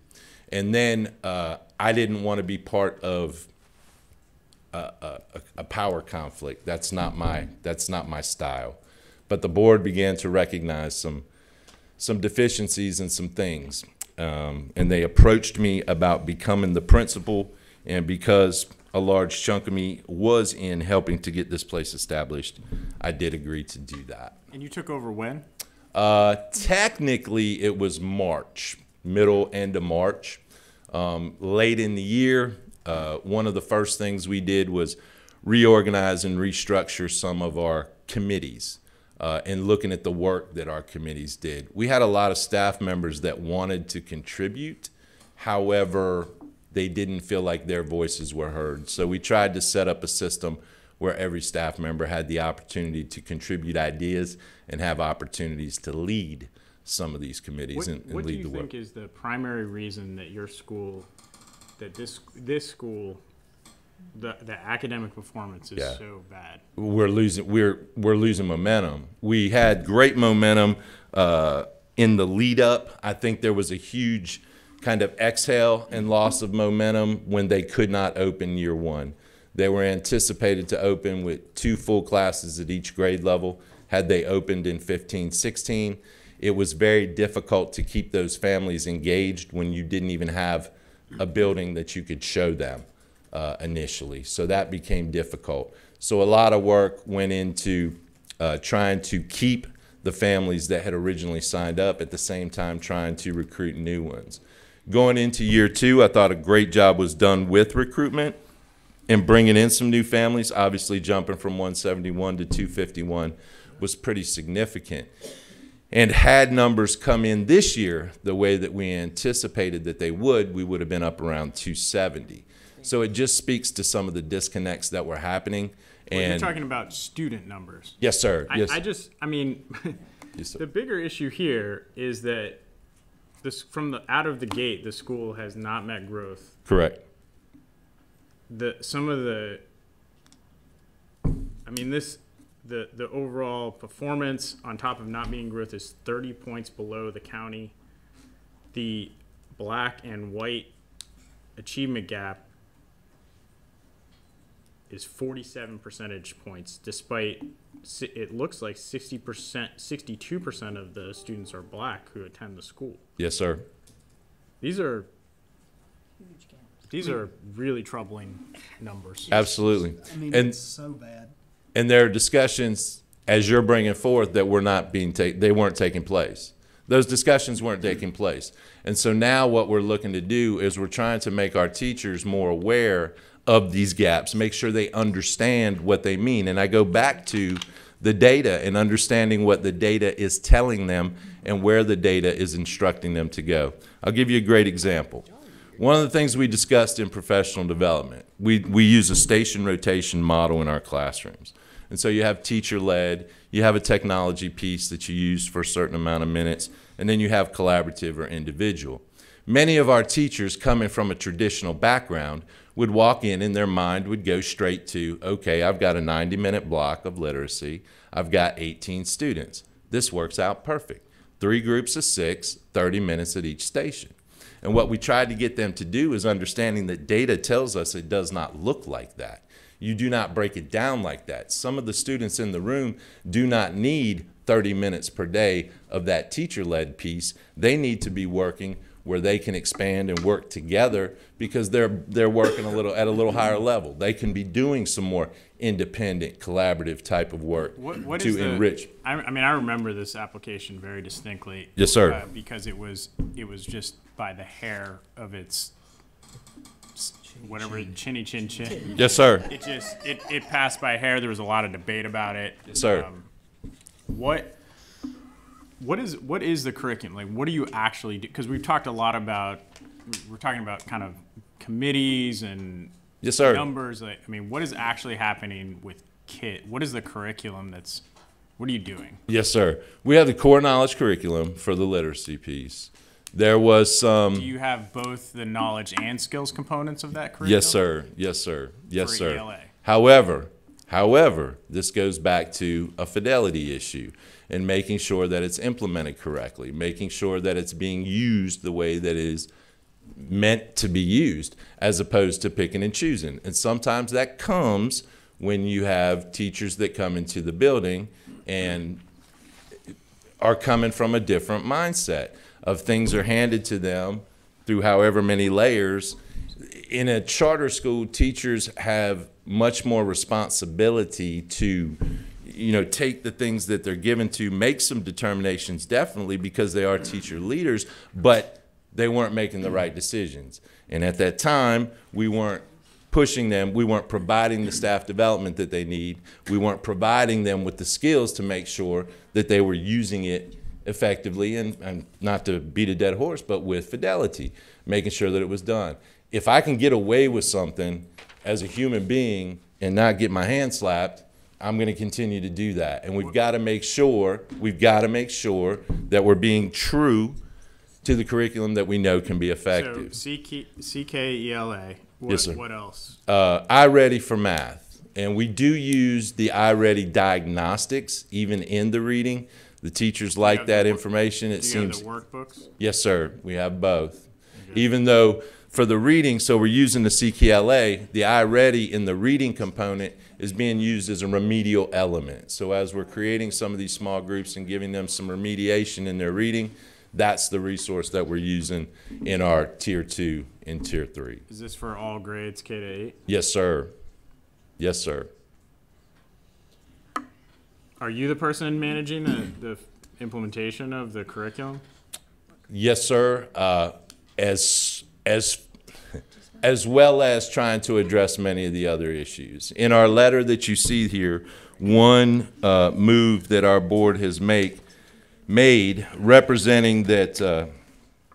Speaker 18: And then I didn't want to be part of a power conflict. That's not my style. But the board began to recognize some deficiencies and some things. And they approached me about becoming the principal, and because a large chunk of me was in helping to get this place established, I did agree to do that.
Speaker 2: And you took over when?
Speaker 18: Technically, it was March, end of March. Late in the year, one of the first things we did was reorganize and restructure some of our committees and looking at the work that our committees did. We had a lot of staff members that wanted to contribute. However, they didn't feel like their voices were heard. So we tried to set up a system where every staff member had the opportunity to contribute ideas and have opportunities to lead some of these committees and lead the work.
Speaker 2: What do you think is the primary reason that your school, that this school, the academic performance is so bad?
Speaker 18: We're losing momentum. We had great momentum in the lead up. I think there was a huge kind of exhale and loss of momentum when they could not open year 1. They were anticipated to open with 2 full classes at each grade level. Had they opened in 15-16, it was very difficult to keep those families engaged when you didn't even have a building that you could show them initially. So that became difficult. So a lot of work went into trying to keep the families that had originally signed up, at the same time trying to recruit new ones. Going into year 2, I thought a great job was done with recruitment and bringing in some new families. Obviously, jumping from 171 to 251 was pretty significant. And had numbers come in this year the way that we anticipated that they would, we would have been up around 270. So it just speaks to some of the disconnects that were happening.
Speaker 2: Well, you're
Speaker 18: And
Speaker 2: talking about student numbers.
Speaker 18: yes, sir. Yes.
Speaker 2: I mean,
Speaker 18: Yes, sir.
Speaker 2: the bigger issue here is that this, from the out of the gate, the school has not met growth.
Speaker 18: Correct.
Speaker 2: Some of the, I mean, the overall performance on top of not being growth is 30 points below the county. The black and white achievement gap is 47 percentage points, despite it looks like 60%, 62% of the students are black who attend the school.
Speaker 18: Yes, sir.
Speaker 2: These are really troubling numbers.
Speaker 18: Absolutely.
Speaker 9: I mean,
Speaker 18: And
Speaker 9: it's so bad.
Speaker 18: and there are discussions as you're bringing forth that were not being they weren't taking place. Those discussions weren't taking place. And so now what we're looking to do is we're trying to make our teachers more aware of these gaps, make sure they understand what they mean. And I go back to the data and understanding what the data is telling them and where the data is instructing them to go. I'll give you a great example. One of the things we discussed in professional development, we use a station rotation model in our classrooms. And so you have teacher-led, you have a technology piece that you use for a certain amount of minutes, and then you have collaborative or individual. Many of our teachers coming from a traditional background would walk in and their mind would go straight to, okay, I've got a 90-minute block of literacy, I've got 18 students. This works out perfect. 3 groups of 6, 30 minutes at each station. And what we tried to get them to do is understanding that data tells us it does not look like that. You do not break it down like that. Some of the students in the room do not need 30 minutes per day of that teacher-led piece. They need to be working where they can expand and work together because they're working at a little higher level. They can be doing some more independent, collaborative type of work
Speaker 2: What
Speaker 18: to
Speaker 2: is
Speaker 18: enrich.
Speaker 2: I mean, I remember this application very distinctly.
Speaker 18: Yes, sir.
Speaker 2: Because it was just by the hair of its whatever chinny chin chin.
Speaker 18: Yes, sir.
Speaker 2: It passed by hair. There was a lot of debate about it.
Speaker 18: Yes, sir.
Speaker 2: What is the curriculum? Like, what do you actually do? Because we're talking about kind of committees and
Speaker 18: Yes, sir.
Speaker 2: numbers. Like, I mean, what is actually happening with KIT? What is the curriculum what are you doing?
Speaker 18: Yes, sir. We have the core knowledge curriculum for the literacy piece. There was some.
Speaker 2: Do you have both the knowledge and skills components of that curriculum?
Speaker 18: Yes, sir. Yes, sir. Yes,
Speaker 2: For
Speaker 18: sir.
Speaker 2: ELA.
Speaker 18: However, this goes back to a fidelity issue and making sure that it's implemented correctly, making sure that it's being used the way that it is meant to be used, as opposed to picking and choosing. And sometimes that comes when you have teachers that come into the building and are coming from a different mindset of things are handed to them through however many layers. In a charter school, teachers have much more responsibility to, take the things that they're given to, make some determinations, definitely, because they are teacher leaders, but they weren't making the right decisions. And at that time, we weren't pushing them, we weren't providing the staff development that they need, we weren't providing them with the skills to make sure that they were using it effectively, and not to beat a dead horse, but with fidelity, making sure that it was done. If I can get away with something as a human being and not get my hand slapped, I'm going to continue to do that. And we've got to make sure that we're being true to the curriculum that we know can be effective.
Speaker 2: So CKELA.
Speaker 18: Yes, sir.
Speaker 2: What else?
Speaker 18: iReady for math. And we do use the iReady diagnostics even in the reading. The teachers like that information. It seems.
Speaker 2: Do you have the workbooks?
Speaker 18: Yes, sir. We have both. Okay. Even though for the reading, so we're using the CKLA, the iReady in the reading component is being used as a remedial element. So as we're creating some of these small groups and giving them some remediation in their reading, that's the resource that we're using in our Tier 2 and Tier 3.
Speaker 2: Is this for all grades K to 8?
Speaker 18: Yes, sir. Yes, sir.
Speaker 2: Are you the person managing the implementation of the curriculum?
Speaker 18: Yes, sir. As well as trying to address many of the other issues. In our letter that you see here, one move that our board has made representing that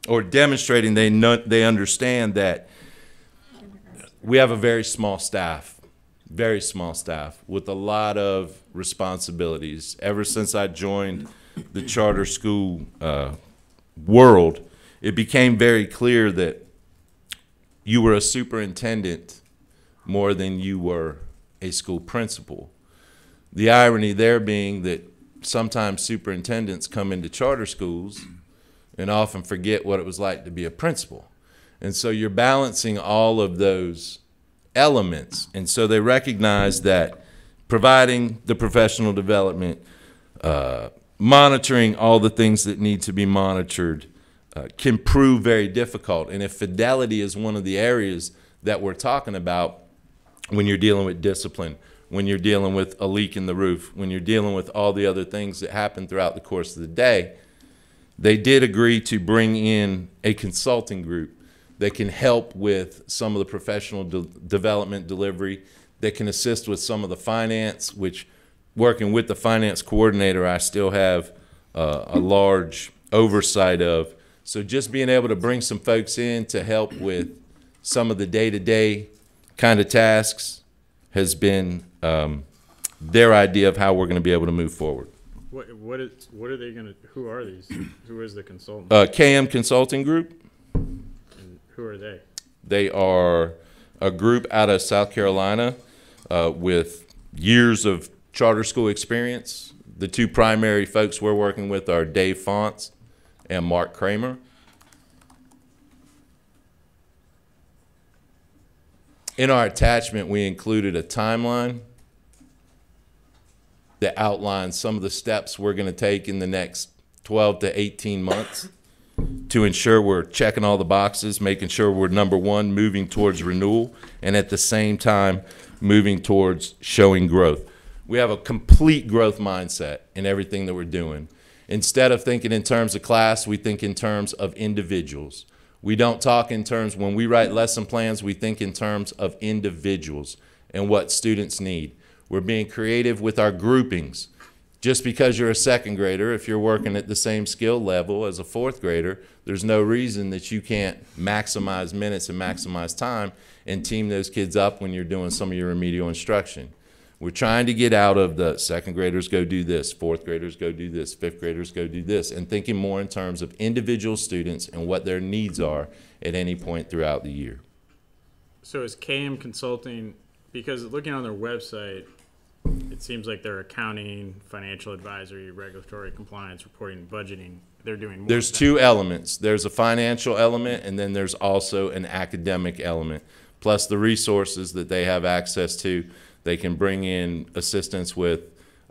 Speaker 18: or demonstrating they understand that we have a very small staff with a lot of responsibilities. Ever since I joined the charter school world, it became very clear that you were a superintendent more than you were a school principal. The irony there being that sometimes superintendents come into charter schools and often forget what it was like to be a principal. And so you're balancing all of those elements. And so they recognize that providing the professional development, monitoring all the things that need to be monitored, can prove very difficult. And if fidelity is one of the areas that we're talking about when you're dealing with discipline, when you're dealing with a leak in the roof, when you're dealing with all the other things that happen throughout the course of the day, they did agree to bring in a consulting group that can help with some of the professional development delivery, that can assist with some of the finance, which working with the finance coordinator, I still have a large oversight of. So just being able to bring some folks in to help with some of the day-to-day kind of tasks has been their idea of how we're going to be able to move forward.
Speaker 2: What are they going to, who are these? Who is the consultant?
Speaker 18: KM Consulting Group.
Speaker 2: And who are they?
Speaker 18: They are a group out of South Carolina with years of charter school experience. The two primary folks we're working with are Dave Fonts and Mark Kramer. In our attachment, we included a timeline that outlines some of the steps we're going to take in the next 12 to 18 months to ensure we're checking all the boxes, making sure we're, number one, moving towards renewal, and at the same time, moving towards showing growth. We have a complete growth mindset in everything that we're doing. Instead of thinking in terms of class, we think in terms of individuals. We don't talk in terms, when we write lesson plans, we think in terms of individuals and what students need. We're being creative with our groupings. Just because you're a second grader, if you're working at the same skill level as a fourth grader, there's no reason that you can't maximize minutes and maximize time and team those kids up when you're doing some of your remedial instruction. We're trying to get out of the second graders go do this, fourth graders go do this, fifth graders go do this, and thinking more in terms of individual students and what their needs are at any point throughout the year.
Speaker 2: So is KM Consulting, because looking on their website, it seems like they're accounting, financial advisory, regulatory compliance, reporting, budgeting. They're doing more.
Speaker 18: There's two elements. There's a financial element, and then there's also an academic element, plus the resources that they have access to. They can bring in assistance with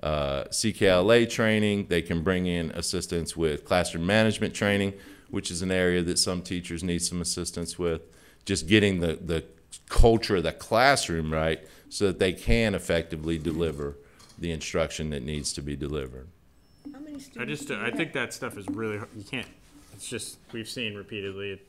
Speaker 18: CKLA training. They can bring in assistance with classroom management training, which is an area that some teachers need some assistance with. Just getting the culture of the classroom right so that they can effectively deliver the instruction that needs to be delivered.
Speaker 14: How many students
Speaker 2: I think that stuff is really, you can't, it's just, we've seen repeatedly,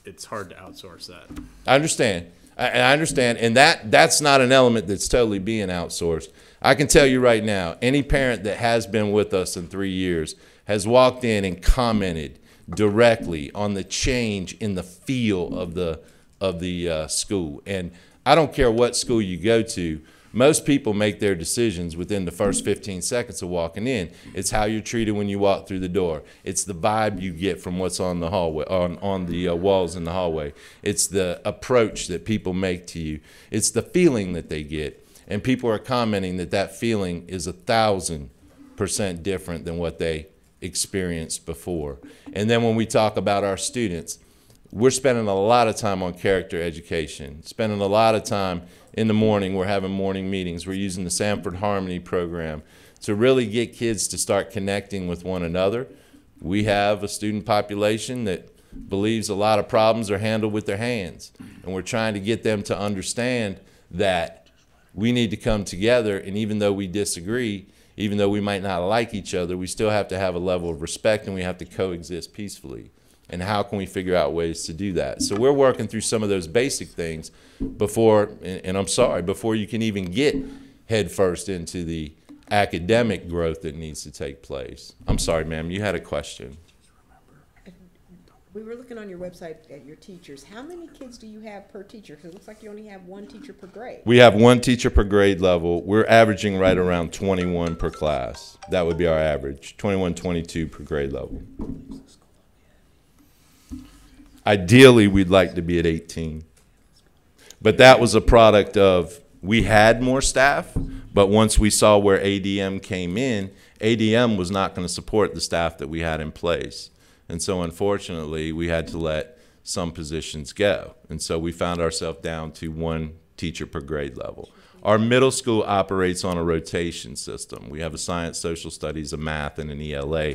Speaker 2: it's hard to outsource that.
Speaker 18: I understand. I understand, and that's not an element that's totally being outsourced. I can tell you right now, any parent that has been with us in 3 years has walked in and commented directly on the change in the feel of the school. And I don't care what school you go to, most people make their decisions within the first 15 seconds of walking in. It's how you're treated when you walk through the door. It's the vibe you get from what's on the hallway, on the walls in the hallway. It's the approach that people make to you. It's the feeling that they get. And people are commenting that that feeling is 1,000% different than what they experienced before. And then when we talk about our students, we're spending a lot of time on character education, spending a lot of time in the morning. We're having morning meetings. We're using the Sanford Harmony program to really get kids to start connecting with one another. We have a student population that believes a lot of problems are handled with their hands, and we're trying to get them to understand that we need to come together, and even though we disagree, even though we might not like each other, we still have to have a level of respect, and we have to coexist peacefully. And how can we figure out ways to do that? So we're working through some of those basic things before, and I'm sorry, before you can even get headfirst into the academic growth that needs to take place. I'm sorry, ma'am, you had a question.
Speaker 19: We were looking on your website at your teachers. How many kids do you have per teacher? Because it looks like you only have one teacher per grade.
Speaker 18: We have one teacher per grade level. We're averaging right around 21 per class. That would be our average, 21, 22 per grade level. Ideally, we'd like to be at 18. But that was a product of, we had more staff, but once we saw where ADM came in, ADM was not going to support the staff that we had in place. And so unfortunately, we had to let some positions go. And so we found ourselves down to one teacher per grade level. Our middle school operates on a rotation system. We have a science, social studies, a math, and an ELA.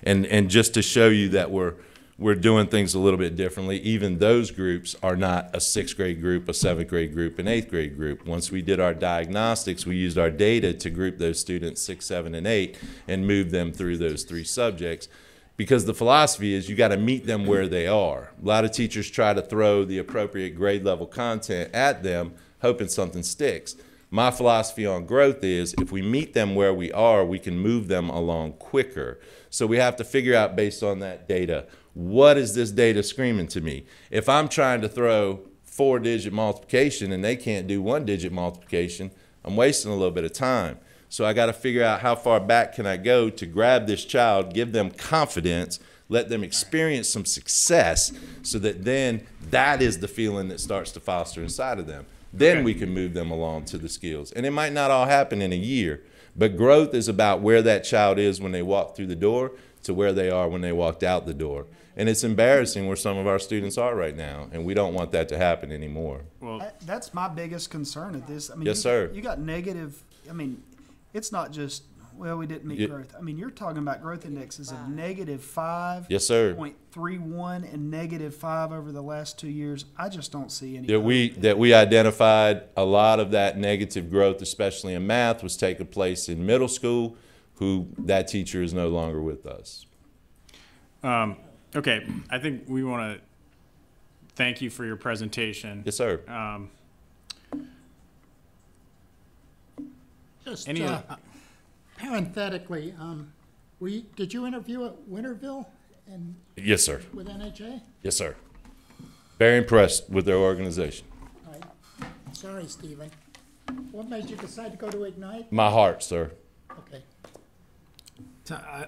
Speaker 18: And just to show you that we're doing things a little bit differently, even those groups are not a 6th grade group, a 7th grade group, an 8th grade group. Once we did our diagnostics, we used our data to group those students 6, 7, and 8 and move them through those 3 subjects. Because the philosophy is you got to meet them where they are. A lot of teachers try to throw the appropriate grade level content at them, hoping something sticks. My philosophy on growth is if we meet them where we are, we can move them along quicker. So we have to figure out based on that data, what is this data screaming to me? If I'm trying to throw 4-digit multiplication and they can't do 1-digit multiplication, I'm wasting a little bit of time. So I got to figure out how far back can I go to grab this child, give them confidence, let them experience some success so that then that is the feeling that starts to foster inside of them. Then we can move them along to the skills. And it might not all happen in a year, but growth is about where that child is when they walk through the door to where they are when they walked out the door. And it's embarrassing where some of our students are right now, and we don't want that to happen anymore.
Speaker 9: Well, that's my biggest concern at this. I mean,
Speaker 18: Yes, sir.
Speaker 9: You got negative, I mean, it's not just, well, we didn't meet growth. I mean, you're talking about growth indexes of -5,
Speaker 18: Yes, sir.
Speaker 9: 0.31 and -5 over the last 2 years. I just don't see any.
Speaker 18: That we identified a lot of that negative growth, especially in math, was taking place in middle school, who that teacher is no longer with us.
Speaker 2: Okay, I think we want to thank you for your presentation.
Speaker 18: Yes, sir.
Speaker 4: Just
Speaker 2: Any
Speaker 4: parenthetically, did you interview at Winterville and
Speaker 18: Yes, sir.
Speaker 4: with NHA?
Speaker 18: Yes, sir. Very impressed with their organization.
Speaker 4: All right. Sorry, Stephen. What made you decide to go to Ignite?
Speaker 18: My heart, sir.
Speaker 4: Okay.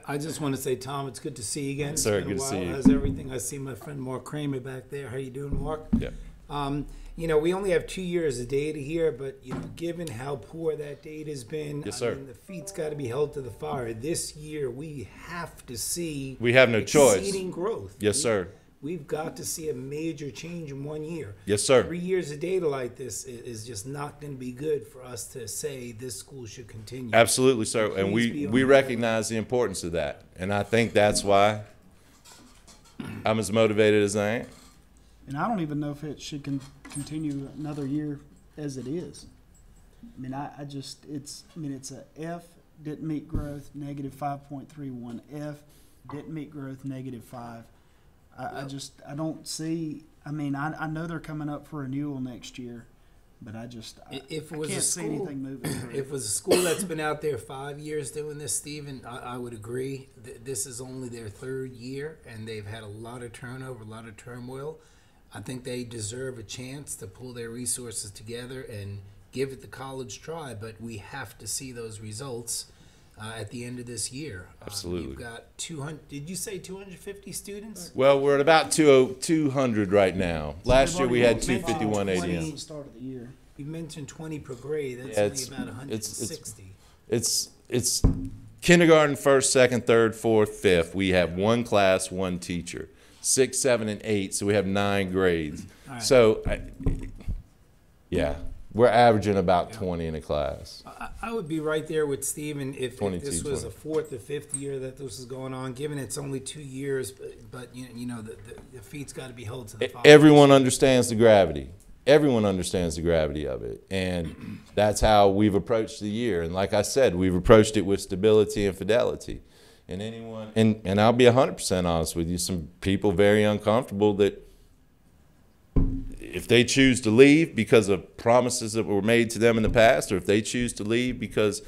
Speaker 17: I just want to say, Tom, it's good to see you again.
Speaker 18: Yes, sir.
Speaker 17: It's been a
Speaker 18: Good to see
Speaker 17: while.
Speaker 18: you.
Speaker 17: How's everything? I see my friend Mark Kramer back there. How you doing, Mark?
Speaker 18: Yeah.
Speaker 17: You know, we only have 2 years of data here, but you know, given how poor that data's been,
Speaker 18: Yes, sir.
Speaker 17: I mean, the feet's got to be held to the fire. This year, we have to see.
Speaker 18: We have no choice.
Speaker 17: Exceeding growth.
Speaker 18: Yes, sir.
Speaker 17: We've got to see a major change in 1 year.
Speaker 18: Yes, sir.
Speaker 17: 3 years of data like this is just not going to be good for us to say this school should continue.
Speaker 18: Absolutely, sir. And
Speaker 17: Please be
Speaker 18: we
Speaker 17: on
Speaker 18: recognize the importance of that. And I think that's why I'm as motivated as I am.
Speaker 9: And I don't even know if it should continue another year as it is. I mean, I just, it's a F, didn't meet growth, -5.31. F, didn't meet growth, -5. I don't see, I mean, I know they're coming up for renewal next year, but I
Speaker 17: If it was
Speaker 9: can't
Speaker 17: a
Speaker 9: see
Speaker 17: school,
Speaker 9: anything moving through.
Speaker 17: if it was a school that's been out there 5 years doing this, Stephen, I would agree. This is only their 3rd year, and they've had a lot of turnover, a lot of turmoil. I think they deserve a chance to pull their resources together and give it the college try, but we have to see those results at the end of this year.
Speaker 18: Absolutely.
Speaker 17: You've got 200, did you say 250 students?
Speaker 18: Well, we're at about 200 right now. Last year we had 251
Speaker 17: 20
Speaker 18: ADM.
Speaker 9: Start of the year.
Speaker 17: You mentioned 20 per grade. That's
Speaker 18: Yeah,
Speaker 17: only about 160.
Speaker 18: It's kindergarten, 1st, 2nd, 3rd, 4th, 5th. We have one class, one teacher. 6, 7, and 8. So we have 9 grades.
Speaker 17: Right.
Speaker 18: So, yeah, we're averaging about 20 in a class.
Speaker 17: I would be right there with Stephen if
Speaker 18: 22,
Speaker 17: this was
Speaker 18: 20.
Speaker 17: a 4th or 5th year that this is going on, given it's only 2 years, but you know the feet's got to be held to the fire.
Speaker 18: Everyone understands the gravity. Everyone understands the gravity of it. And that's how we've approached the year. And like I said, we've approached it with stability and fidelity. And anyone, and I'll be 100% honest with you, some people very uncomfortable that if they choose to leave because of promises that were made to them in the past, or if they choose to leave because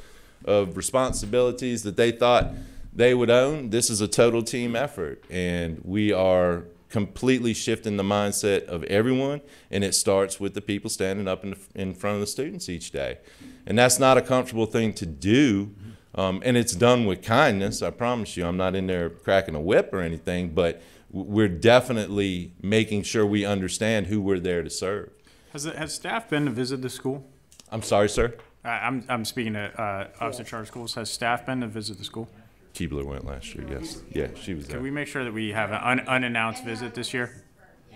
Speaker 18: of responsibilities that they thought they would own, this is a total team effort. And we are completely shifting the mindset of everyone, and it starts with the people standing up in front of the students each day. And that's not a comfortable thing to do, and it's done with kindness, I promise you. I'm not in there cracking a whip or anything, but we're definitely making sure we understand who we're there to serve.
Speaker 2: Has staff been to visit the school?
Speaker 18: I'm sorry, sir?
Speaker 2: I'm speaking to Officer Charter Schools. Has staff been to visit the school?
Speaker 18: Keebler went last year, yes. Yeah, she was there.
Speaker 2: Can we make sure that we have an unannounced visit this year?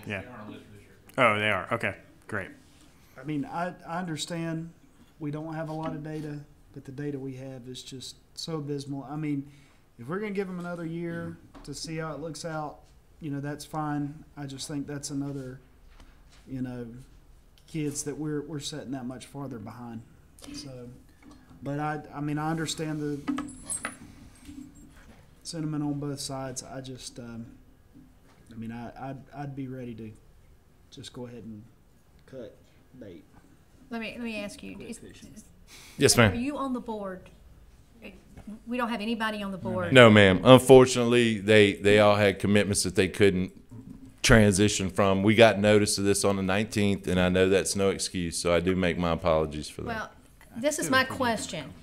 Speaker 2: Yeah. Oh, they are. Okay, great.
Speaker 9: I mean, I understand we don't have a lot of data, but the data we have is just so abysmal. I mean, if we're going to give them another year to see how it looks out, you know, that's fine. I just think that's another, you know, kids that we're setting that much farther behind. So, but I mean, I understand the sentiment on both sides. I just, I mean, I'd be ready to just go ahead and cut bait.
Speaker 10: Let me ask you.
Speaker 18: Yes, ma'am.
Speaker 10: Are you on the board? We don't have anybody on the board.
Speaker 18: No, ma'am. Unfortunately, they all had commitments that they couldn't transition from. We got notice of this on the 19th, and I know that's no excuse, so I do make my apologies for that.
Speaker 10: Well, this is my question.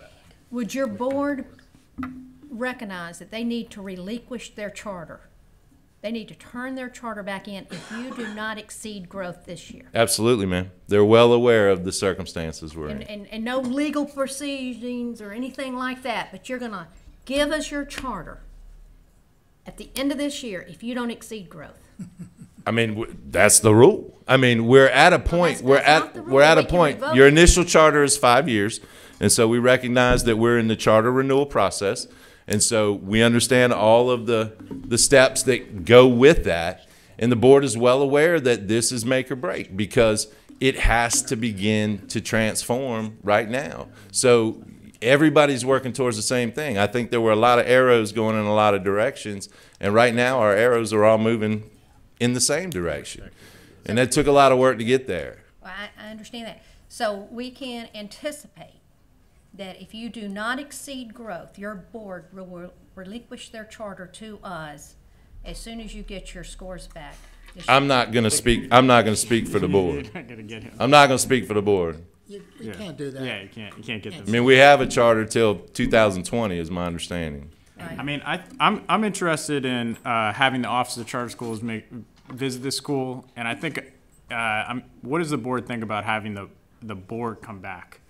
Speaker 10: Would your board recognize that they need to relinquish their charter? They need to turn their charter back in if you do not exceed growth this year.
Speaker 18: Absolutely, ma'am. They're well aware of the circumstances we're in.
Speaker 10: And no legal proceedings or anything like that, but you're going to give us your charter at the end of this year if you don't exceed growth.
Speaker 18: I mean, that's the rule. I mean, we're at a point. We're at a point. Your initial charter is 5 years, and so we recognize that we're in the charter renewal process, and so we understand all of the steps that go with that. And the board is well aware that this is make or break because it has to begin to transform right now. So everybody's working towards the same thing. I think there were a lot of arrows going in a lot of directions, and right now our arrows are all moving in the same direction. And that took a lot of work to get there.
Speaker 10: Well, I understand that. So we can anticipate that if you do not exceed growth, your board will relinquish their charter to us as soon as you get your scores back.
Speaker 18: I'm not going to speak. I'm not going to speak for the board. I'm not going to speak for the board.
Speaker 4: You can't do that.
Speaker 2: Yeah, you can't get this.
Speaker 18: I mean, we have a charter till 2020, is my understanding.
Speaker 2: I mean, I'm interested in having the Office of Charter Schools visit this school, and I think, what does the board think about having the board come back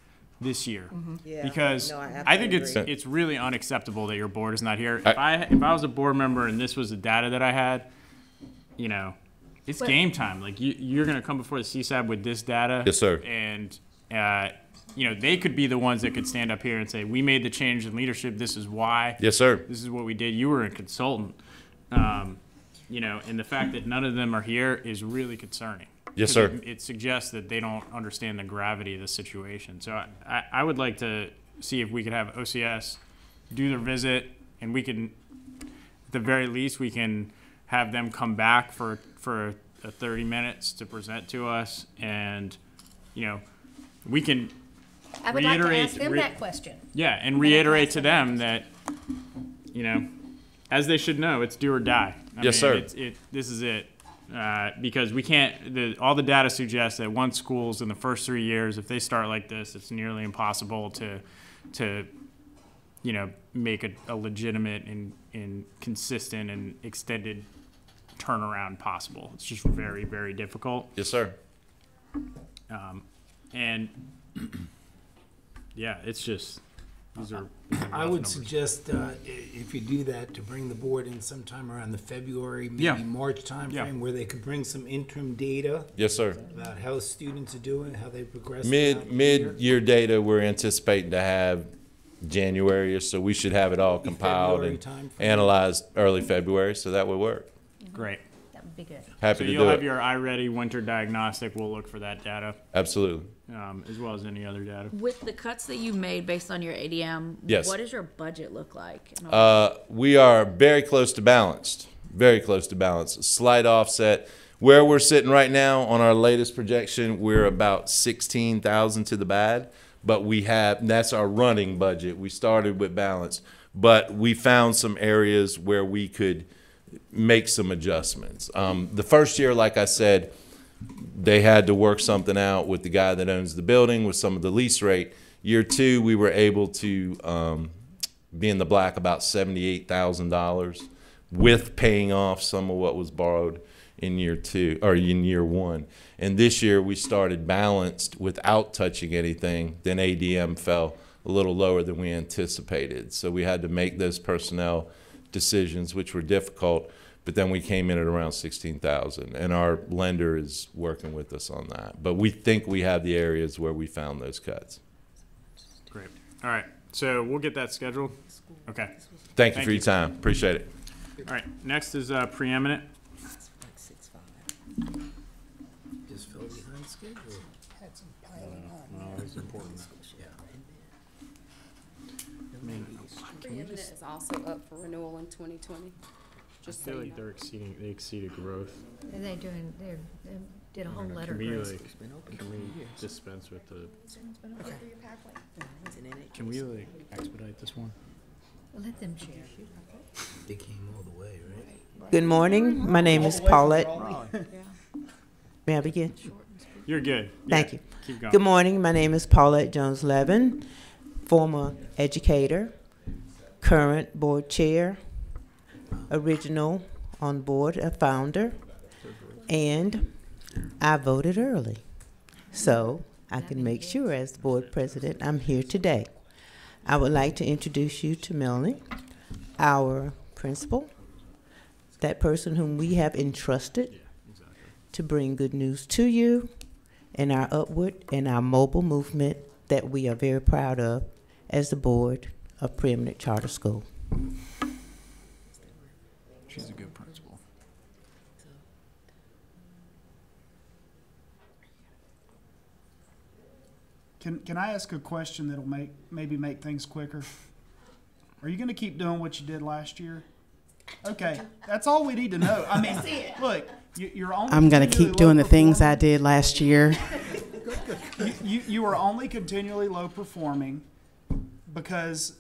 Speaker 2: this year?
Speaker 19: Yeah.
Speaker 2: Because
Speaker 19: No,
Speaker 2: I think
Speaker 19: absolutely
Speaker 2: it's really unacceptable that your board is not here. If I was a board member and this was the data that I had, you know, it's game time. Like you're going to come before the CSAB with this data.
Speaker 18: Yes, sir.
Speaker 2: And you know, they could be the ones that could stand up here and say, we made the change in leadership. This is why.
Speaker 18: Yes, sir.
Speaker 2: This is what we did. You were a consultant. You know, and the fact that none of them are here is really concerning.
Speaker 18: Yes, sir.
Speaker 2: It suggests that they don't understand the gravity of the situation. So I would like to see if we could have OCS do their visit, and we can, at the very least, we can have them come back for 30 minutes to present to us, and, you know, we can
Speaker 10: I would like to ask them that question.
Speaker 2: Yeah, and reiterate to them that, you know, as they should know, it's do or die.
Speaker 18: Yes,
Speaker 2: mean,
Speaker 18: sir.
Speaker 2: This is it. Because we can't, all the data suggests that once schools in the first 3 years, if they start like this, it's nearly impossible to you know, make a legitimate and consistent and extended turnaround possible. It's just very, very difficult.
Speaker 18: Yes, sir.
Speaker 2: And yeah, it's just, these are
Speaker 17: I would
Speaker 2: numbers.
Speaker 17: suggest, if you do that, to bring the board in sometime around the February, maybe
Speaker 2: Yeah.
Speaker 17: March timeframe, where they could bring some interim data.
Speaker 18: Yes, sir.
Speaker 17: About how students are doing, how they progress. throughout the year.
Speaker 18: Mid-year data, we're anticipating to have January, so we should have it all compiled
Speaker 17: February
Speaker 18: and
Speaker 17: timeframe.
Speaker 18: analyzed early February, so that would work.
Speaker 2: Great.
Speaker 10: That would be good.
Speaker 18: Happy
Speaker 2: So
Speaker 18: to
Speaker 2: you'll
Speaker 18: do
Speaker 2: have
Speaker 18: it.
Speaker 2: your iReady winter diagnostic. We'll look for that data.
Speaker 18: Absolutely.
Speaker 2: As well as any other data.
Speaker 11: With the cuts that you made based on your ADM,
Speaker 18: Yes.
Speaker 11: what does your budget look like?
Speaker 18: We are very close to balanced. Very close to balanced. Slight offset. Where we're sitting right now on our latest projection, we're about 16,000 to the bad, but that's our running budget. We started with balance, but we found some areas where we could make some adjustments. The first year, like I said, they had to work something out with the guy that owns the building with some of the lease rate. Year 2, we were able to be in the black about $78,000 with paying off some of what was borrowed in year 2 or in year 1. And this year we started balanced without touching anything. Then ADM fell a little lower than we anticipated. So we had to make those personnel decisions, which were difficult. But then we came in at around 16,000, and our lender is working with us on that. But we think we have the areas where we found those cuts.
Speaker 2: Great. All right. So we'll get that scheduled. Okay.
Speaker 18: Thank you for your time. Appreciate it.
Speaker 2: All right. Next is preeminent.
Speaker 17: Just fell behind schedule.
Speaker 9: Had some piling on.
Speaker 2: No, it's important.
Speaker 20: Preeminent is also up for renewal in 2020. Just
Speaker 2: I feel
Speaker 20: so
Speaker 2: like
Speaker 20: you know.
Speaker 2: they exceeded growth.
Speaker 10: And they did a whole letter.
Speaker 2: Can we,
Speaker 10: growth.
Speaker 2: can we dispense with the, can we expedite this one?
Speaker 10: Let them share.
Speaker 17: They came all the way, right?
Speaker 21: Good morning. My name is Paulette. May I begin?
Speaker 2: You're good.
Speaker 21: Thank
Speaker 2: Yeah,
Speaker 21: you.
Speaker 2: Keep going.
Speaker 21: Good morning. My name is Paulette Jones-Levin, former educator, current board chair, original on board, a founder, and I voted early. So I can make sure as the board president I'm here today. I would like to introduce you to Melanie, our principal, that person whom we have entrusted to bring good news to you in our upward and our mobile movement that we are very proud of as the board of Preeminent Charter School.
Speaker 2: She's a good principal.
Speaker 9: Can I ask a question that'll maybe make things quicker? Are you going to keep doing what you did last year? Okay, that's all we need to know. I mean, look, you're only.
Speaker 22: I'm going to keep doing the things I did last year.
Speaker 9: You are only continually low performing because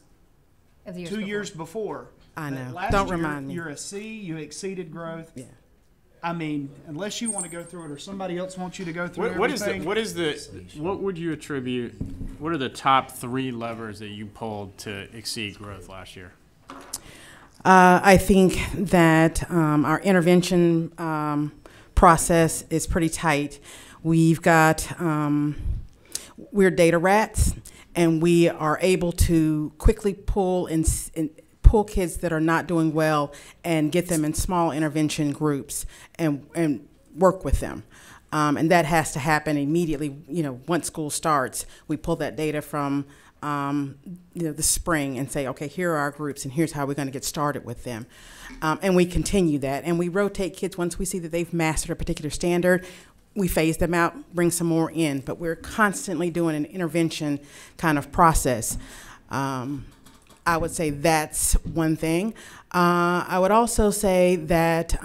Speaker 10: Of the years
Speaker 9: 2
Speaker 10: before.
Speaker 9: years before.
Speaker 22: I know.
Speaker 9: Last
Speaker 22: Don't
Speaker 9: year,
Speaker 22: remind me.
Speaker 9: You're a C. You exceeded growth.
Speaker 22: Yeah.
Speaker 9: I mean, unless you want to go through it or somebody else wants you to go through
Speaker 2: What
Speaker 9: everything.
Speaker 2: what would you attribute, what are the top 3 levers that you pulled to exceed growth last year?
Speaker 22: I think that our intervention process is pretty tight. We've got, we're data rats, and we are able to quickly pull pull kids that are not doing well and get them in small intervention groups and work with them. And that has to happen immediately, once school starts. We pull that data from the spring and say, okay, here are our groups and here's how we're going to get started with them. And we continue that. And we rotate kids once we see that they've mastered a particular standard. We phase them out, bring some more in. But we're constantly doing an intervention kind of process. I would say that's one thing. I would also say that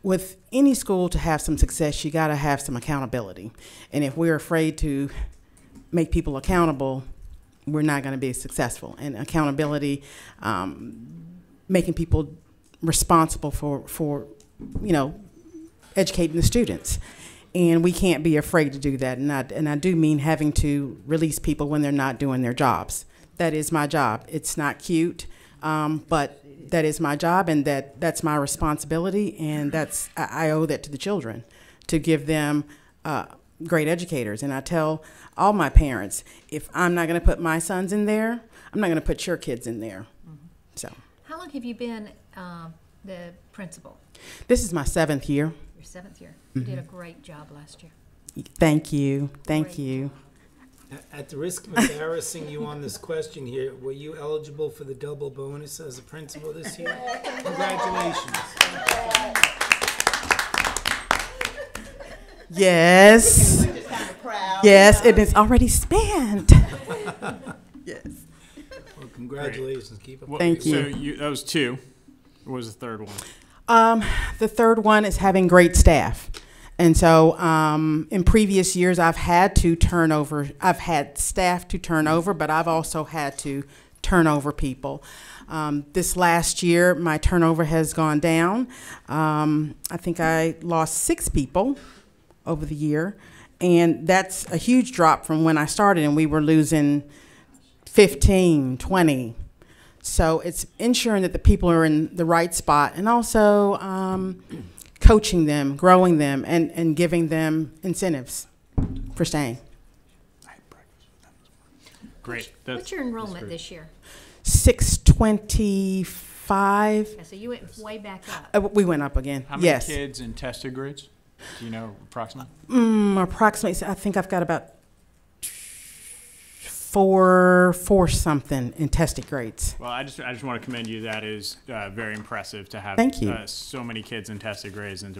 Speaker 22: with any school to have some success, you got to have some accountability. And if we're afraid to make people accountable, we're not going to be successful. And accountability, making people responsible for educating the students. And we can't be afraid to do that. And I do mean having to release people when they're not doing their jobs. That is my job. It's not cute, but that is my job, and that's my responsibility, and I owe that to the children, to give them great educators. And I tell all my parents, if I'm not going to put my sons in there, I'm not going to put your kids in there. So.
Speaker 10: How long have you been the principal?
Speaker 22: This is my 7th year.
Speaker 10: Your 7th year. You did a great job last year.
Speaker 22: Thank you. Thank you.
Speaker 17: At the risk of embarrassing you on this question here, were you eligible for the double bonus as a principal this year? Congratulations.
Speaker 22: Yes. Yes, it is already spent. Yes.
Speaker 17: Well, congratulations. Keep up.
Speaker 22: Thank you.
Speaker 2: So that was 2. What was the third one?
Speaker 22: The third one is having great staff. And so in previous years, I've had staff to turn over, but I've also had to turnover people. This last year, my turnover has gone down. I think I lost 6 people over the year, and that's a huge drop from when I started, and we were losing 15, 20. So it's ensuring that the people are in the right spot, and also coaching them, growing them, and giving them incentives for staying.
Speaker 2: Great.
Speaker 10: What's your enrollment this year?
Speaker 22: 625.
Speaker 10: Yeah, so you went way back up.
Speaker 22: We went up again.
Speaker 2: How many
Speaker 22: Yes.
Speaker 2: kids in tested grades? Do you know approximately?
Speaker 22: Approximately, I think I've got about four something in tested grades.
Speaker 2: Well, I just want to commend you. That is very impressive to have
Speaker 22: Thank you.
Speaker 2: So many kids in tested grades and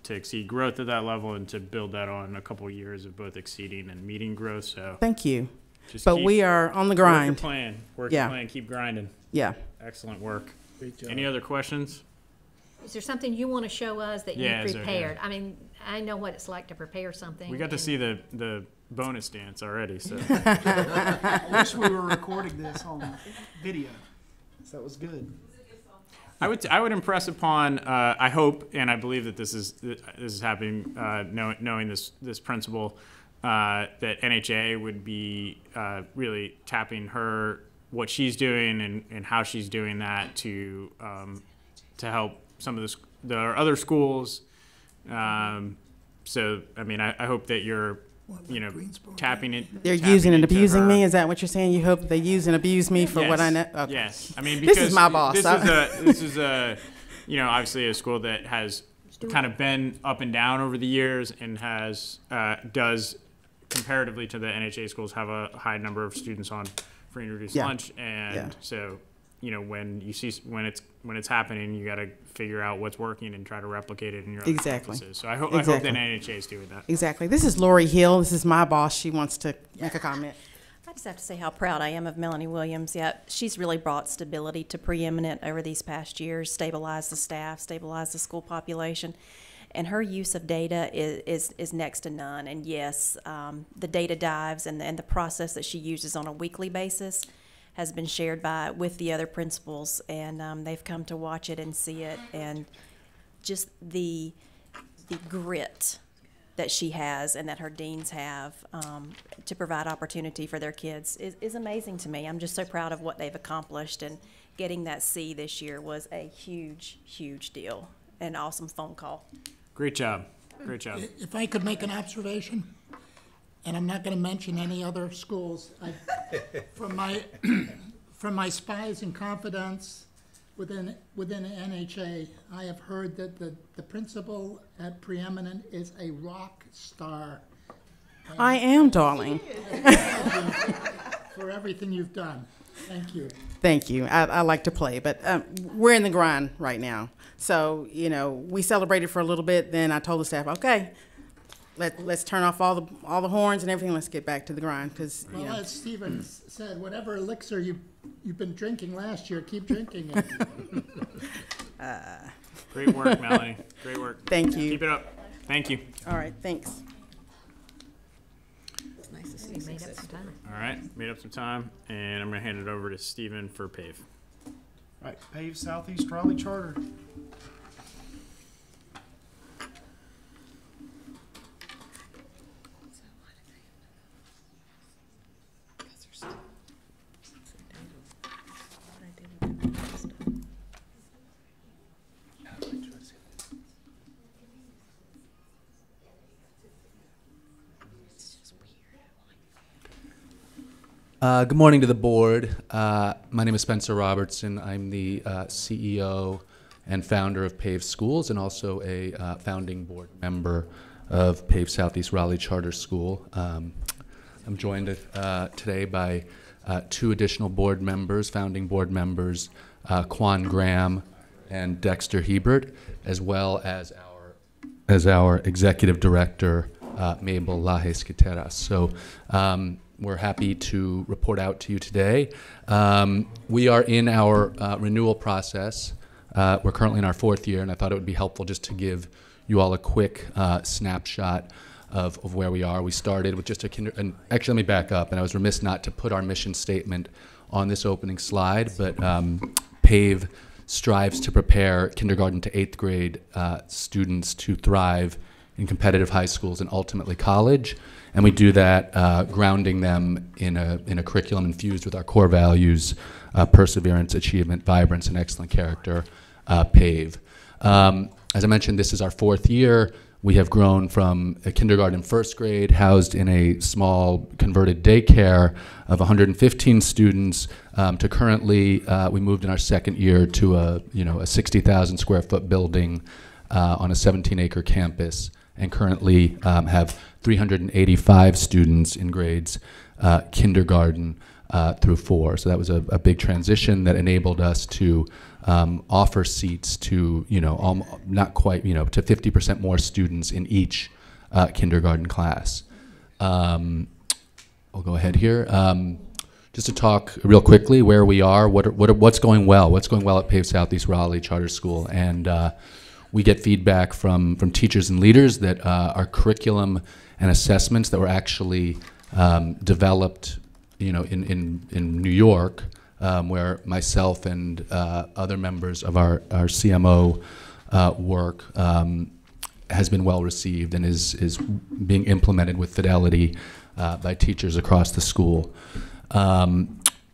Speaker 2: to exceed growth at that level and to build that on a couple of years of both exceeding and meeting growth. So
Speaker 22: Thank you.
Speaker 2: just
Speaker 22: But
Speaker 2: keep-
Speaker 22: we are on the grind.
Speaker 2: Work your plan. Work
Speaker 22: Yeah.
Speaker 2: your plan. Keep grinding.
Speaker 22: Yeah.
Speaker 2: Excellent work.
Speaker 22: Great job.
Speaker 2: Any other questions?
Speaker 10: Is there something you want to show us that
Speaker 2: Yeah,
Speaker 10: you
Speaker 2: is there-
Speaker 10: prepared? I mean, I know what it's like to prepare something.
Speaker 2: We got to
Speaker 10: and-
Speaker 2: see the bonus dance already. So
Speaker 9: I wish we were recording this on video. So that was good.
Speaker 2: I would impress upon. I hope and I believe that this is happening. Knowing this principal, that NHA would be really tapping what she's doing and how she's doing that to help some of the other schools. So I mean, I hope that you're tapping it.
Speaker 22: They're
Speaker 2: tapping
Speaker 22: using and
Speaker 2: into
Speaker 22: abusing
Speaker 2: her.
Speaker 22: me? Is that what you're saying? You hope they use and abuse me for what I know? Okay.
Speaker 2: Yes, I mean
Speaker 22: This
Speaker 2: because
Speaker 22: is my boss.
Speaker 2: This is a obviously a school that has kind of been up and down over the years and does comparatively to the NHA schools have a high number of students on free and reduced
Speaker 22: Yeah.
Speaker 2: lunch, and
Speaker 22: Yeah.
Speaker 2: so when you see when it's happening, you got to figure out what's working and try to replicate it in your other
Speaker 22: Exactly.
Speaker 2: campuses. So I hope
Speaker 22: Exactly.
Speaker 2: that NHA is doing that.
Speaker 22: Exactly. This is Lori Hill. This is my boss. She wants to make a comment.
Speaker 6: I just have to say how proud I am of Melanie Williams. Yeah, she's really brought stability to Preeminent over these past years, stabilized the staff, stabilized the school population, and her use of data is next to none. And yes, the data dives and the process that she uses on a weekly basis has been shared with the other principals, and they've come to watch it and see it, and just the grit that she has and that her deans have to provide opportunity for their kids is amazing to me. I'm just so proud of what they've accomplished, and getting that C this year was a huge, huge deal. An awesome phone call.
Speaker 2: Great job. Great job.
Speaker 4: If I could make an observation, and I'm not going to mention any other schools, from my spies and confidants within NHA, I have heard that the principal at Preeminent is a rock star.
Speaker 22: I am, darling.
Speaker 4: For everything you've done. Thank you.
Speaker 22: Thank you. I like to play, but we're in the grind right now. So, we celebrated for a little bit, then I told the staff, okay, let's turn off all the horns and everything, let's get back to the grind, because,
Speaker 4: Well, as Stephen said, whatever elixir you've been drinking last year, keep drinking it.
Speaker 2: Great work, Melanie. Great work.
Speaker 22: Thank you.
Speaker 2: Keep it up. Thank you.
Speaker 22: All right, thanks.
Speaker 14: It's nice to see
Speaker 10: We
Speaker 14: you
Speaker 10: made up some time.
Speaker 2: All right, made up some time, and I'm going to hand it over to Stephen for PAVE.
Speaker 9: All right, PAVE Southeast Raleigh Charter.
Speaker 7: Good morning to the board. My name is Spencer Robertson. I'm the CEO and founder of PAVE Schools, and also a founding board member of PAVE Southeast Raleigh Charter School. I'm joined today by 2 additional board members, founding board members, Quan Graham and Dexter Hebert, as well as our executive director, Mabel Lajes Quiteras. So we're happy to report out to you today. We are in our renewal process. We're currently in our 4th year, and I thought it would be helpful just to give you all a quick snapshot of where we are. We started with just actually, let me back up, and I was remiss not to put our mission statement on this opening slide, but PAVE strives to prepare kindergarten to 8th grade students to thrive in competitive high schools and ultimately college. And we do that grounding them in a curriculum infused with our core values, perseverance, achievement, vibrance, and excellent character, PAVE. As I mentioned, this is our 4th year. We have grown from a kindergarten first grade housed in a small converted daycare of 115 students to currently, we moved in our 2nd year to a 60,000 square foot building on a 17-acre campus, and currently have 385 students in grades kindergarten through 4. So that was a big transition that enabled us to offer seats to, not quite, to 50% more students in each kindergarten class. I'll go ahead here. Just to talk real quickly where we are, what's going well. What's going well at PAVE Southeast Raleigh Charter School. And we get feedback from teachers and leaders that our curriculum and assessments that were actually developed, in New York, where myself and other members of our CMO work has been well received and is being implemented with fidelity by teachers across the school.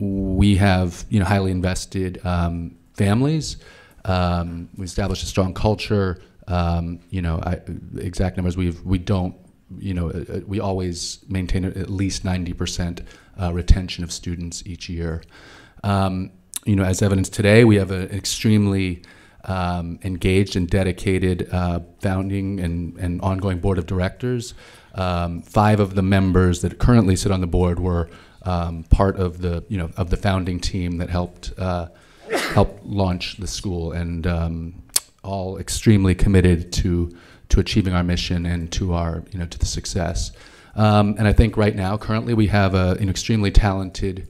Speaker 7: We have highly invested families. We established a strong culture. Exact numbers we don't. We always maintain at least 90% retention of students each year. As evidenced today, we have an extremely engaged and dedicated founding and ongoing board of directors. 5 of the members that currently sit on the board were part of the founding team that helped launch the school, and all extremely committed to achieving our mission and to our to the success. And I think right now, currently, we have an extremely talented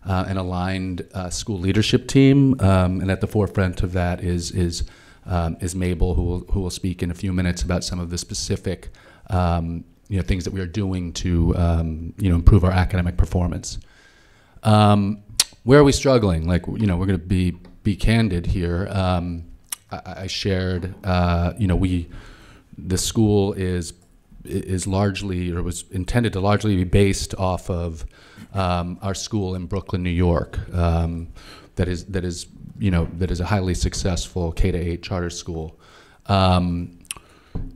Speaker 7: and aligned school leadership team, and at the forefront of that is Mabel, who will speak in a few minutes about some of the specific things that we are doing to improve our academic performance. Where are we struggling? We're going to be candid here. I shared, the school is largely, or was intended to largely be based off of our school in Brooklyn, New York. That is a highly successful K-8 charter school.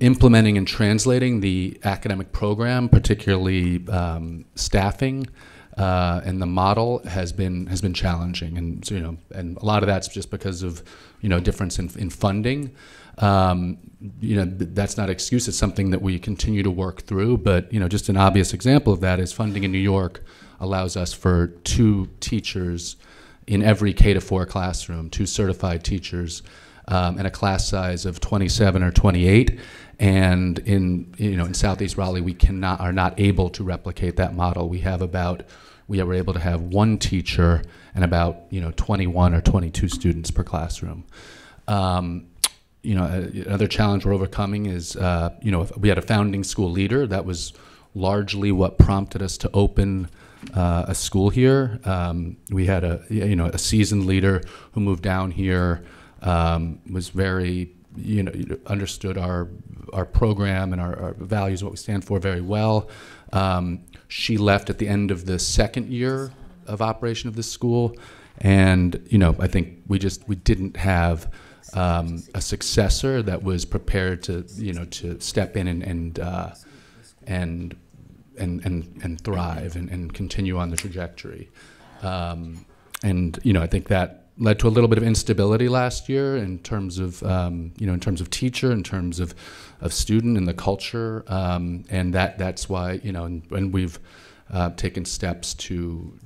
Speaker 7: Implementing and translating the academic program, particularly staffing, and the model has been challenging, and and a lot of that's just because of difference in funding. That's not an excuse. It's something that we continue to work through. But just an obvious example of that is funding in New York allows us for 2 teachers in every K-4 classroom, 2 certified teachers, and a class size of 27 or 28. And in Southeast Raleigh, we are not able to replicate that model. We were able to have 1 teacher and about 21 or 22 students per classroom. Another challenge we're overcoming is we had a founding school leader. That was largely what prompted us to open a school here. We had a seasoned leader who moved down here, was very understood our program and our values, what we stand for, very well. She left at the end of the 2nd year of operation of this school, and I think we didn't have a successor that was prepared to to step in and thrive and continue on the trajectory. I think that led to a little bit of instability last year in terms of in terms of teacher, in terms of student, and the culture, and that's why and we've taken steps to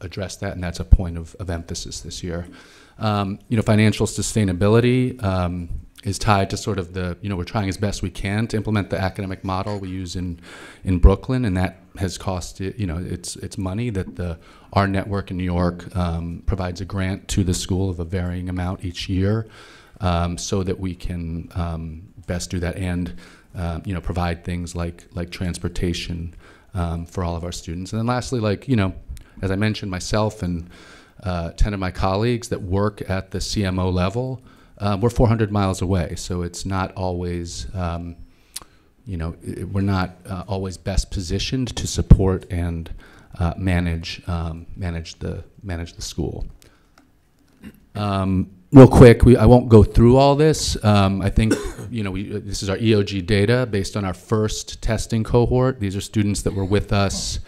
Speaker 7: address that, and that's a point of emphasis this year. Financial sustainability is tied to sort of we're trying as best we can to implement the academic model we use in Brooklyn, and that has cost it's money that our network in New York provides a grant to the school of a varying amount each year, so that we can best do that and provide things like transportation for all of our students. And then lastly, as I mentioned, myself and 10 of my colleagues that work at the CMO level, we're 400 miles away. So it's not always, we're not always best positioned to support and manage the school. Real quick, I won't go through all this. I think this is our EOG data based on our first testing cohort. These are students that were with us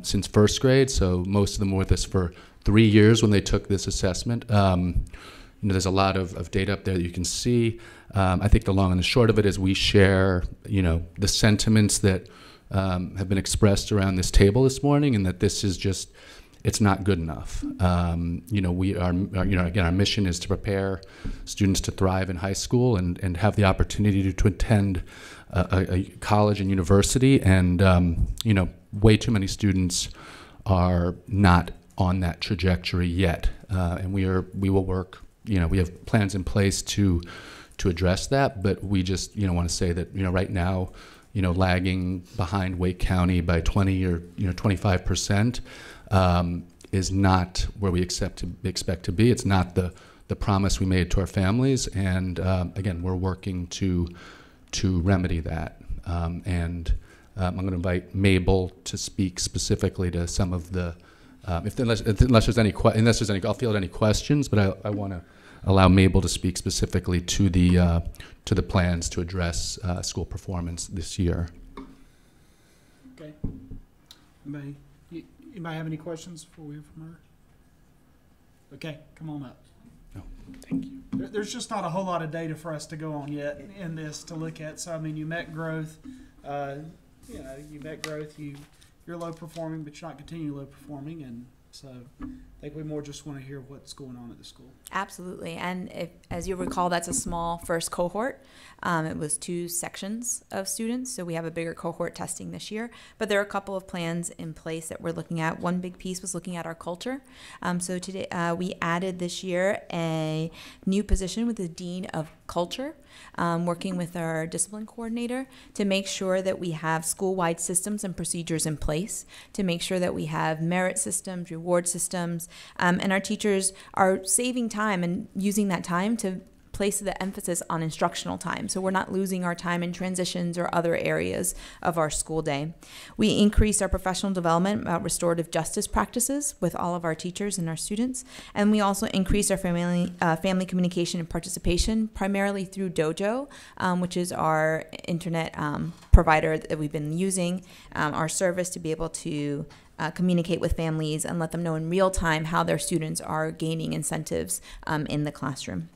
Speaker 7: since first grade, so most of them were with us for 3 years when they took this assessment. There's a lot of data up there that you can see. I think the long and the short of it is we share, the sentiments that have been expressed around this table this morning, and that this is just, it's not good enough. Again, our mission is to prepare students to thrive in high school and have the opportunity to attend a college and university, and way too many students are not on that trajectory yet, and we will work. We have plans in place to address that, but we just want to say that right now, lagging behind Wake County by 20 or 25%. Is not where we expect to be. It's not the promise we made to our families, and again, we're working to remedy that. I'm going to invite Mabel to speak specifically to some of the. Unless there's any, I'll field any questions, but I want to allow Mabel to speak specifically to the plans to address school performance this year.
Speaker 9: Okay. Anybody have any questions before we hear from her? Okay, come on up.
Speaker 7: No, thank you.
Speaker 9: There's just not a whole lot of data for us to go on yet in this to look at. So, I mean, you met growth. You're low performing, but you're not continuing low performing. And so I think we more just want to hear what's going on at the school.
Speaker 8: Absolutely. And as you recall, that's a small first cohort. It was 2 sections of students, so we have a bigger cohort testing this year. But there are a couple of plans in place that we're looking at. One big piece was looking at our culture. So today we added this year a new position with the Dean of Culture, working with our discipline coordinator to make sure that we have school-wide systems and procedures in place, to make sure that we have merit systems, reward systems, and our teachers are saving time and using that time to place the emphasis on instructional time. So we're not losing our time in transitions or other areas of our school day. We increased our professional development about restorative justice practices with all of our teachers and our students. And we also increased our family communication and participation, primarily through Dojo, which is our internet provider that we've been using, our service to be able to communicate with families and let them know in real time how their students are gaining incentives in the classroom.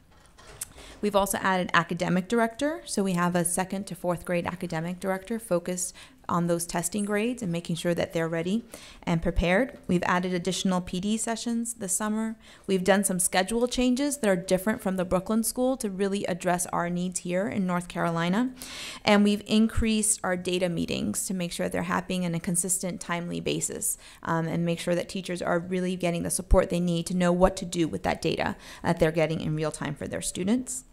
Speaker 8: We've also added academic director, so we have a 2nd to 4th grade academic director focused on those testing grades and making sure that they're ready and prepared. We've added additional PD sessions this summer. We've done some schedule changes that are different from the Brooklyn school to really address our needs here in North Carolina. And we've increased our data meetings to make sure they're happening on a consistent, timely basis, and make sure that teachers are really getting the support they need to know what to do with that data that they're getting in real time for their students.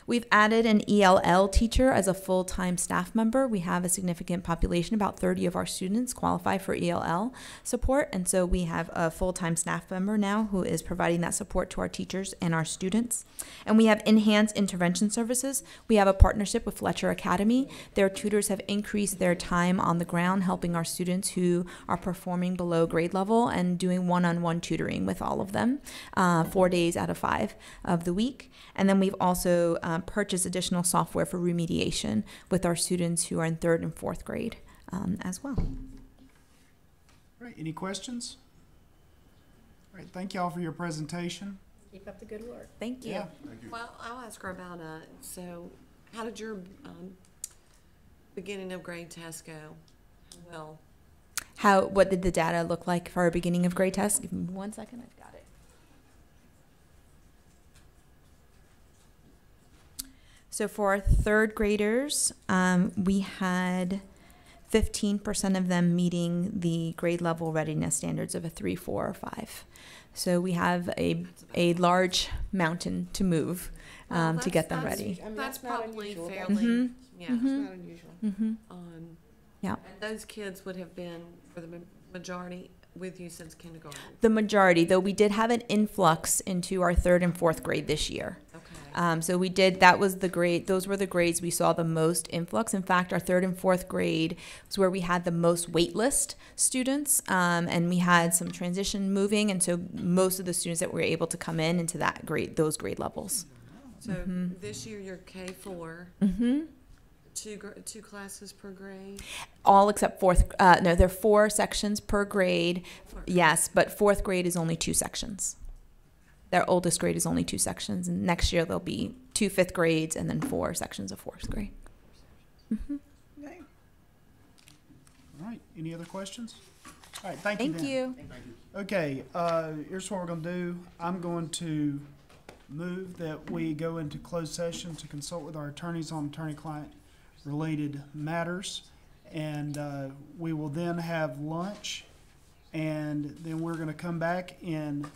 Speaker 8: We've added an ELL teacher as a full-time staff member. We have a significant population, about 30 of our students qualify for ELL support, and so we have a full-time staff member now who is providing that support to our teachers and our students. And we have enhanced intervention services. We have a partnership with Fletcher Academy. Their tutors have increased their time on the ground helping our students who are performing below grade level and doing one-on-one tutoring with all of them 4 days out of 5 of the week. And then we've also purchase additional software for remediation with our students who are in 3rd and 4th grade as well.
Speaker 9: All right, any questions? All right, thank you all for your presentation.
Speaker 8: Keep up the good work. Thank you.
Speaker 9: Yeah.
Speaker 14: Well, I'll ask her about, so how did your beginning of grade test go? Well,
Speaker 8: What did the data look like for our beginning of grade test? Give me 1 second, I've got it. So for our 3rd graders, we had 15% of them meeting the grade level readiness standards of a 3, 4, or 5. So we have a large mountain to move to get them ready.
Speaker 14: I mean, that's probably fairly, yeah,
Speaker 8: Mm-hmm.
Speaker 14: it's not unusual.
Speaker 8: Mm-hmm. Yeah.
Speaker 14: And those kids would have been, for the majority, with you since kindergarten?
Speaker 8: The majority, though we did have an influx into our 3rd and 4th grade this year. So we did, that was the grade, those were the grades we saw the most influx. In fact, our 3rd and 4th grade was where we had the most wait list students, and we had some transition moving, and so most of the students that were able to come in into that grade, those grade levels.
Speaker 14: So this year you're K4. Two classes per grade?
Speaker 8: All except 4th, no, there are 4 sections per grade, yes, but 4th grade is only 2 sections. Their oldest grade is only 2 sections, and next year there'll be 2 5th grades and then 4 sections of 4th grade.
Speaker 9: Okay. All right, any other questions? All right, thank you.
Speaker 8: Thank you.
Speaker 9: Okay, here's what we're gonna do. I'm going to move that we go into closed session to consult with our attorneys on attorney-client related matters, and we will then have lunch, and then we're gonna come back and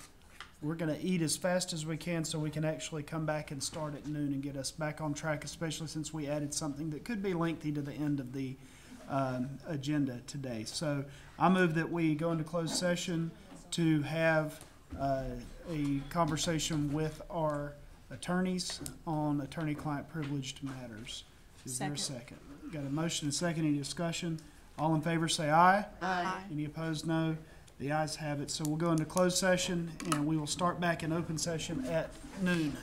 Speaker 9: we're gonna eat as fast as we can so we can actually come back and start at noon and get us back on track, especially since we added something that could be lengthy to the end of the agenda today. So I move that we go into closed session to have a conversation with our attorneys on attorney-client privileged matters. Is there a second? Got a motion and a second. Any discussion? All in favor say aye.
Speaker 14: Aye.
Speaker 9: Any opposed, no. The ayes have it. So we'll go into closed session, and we will start back in open session at noon.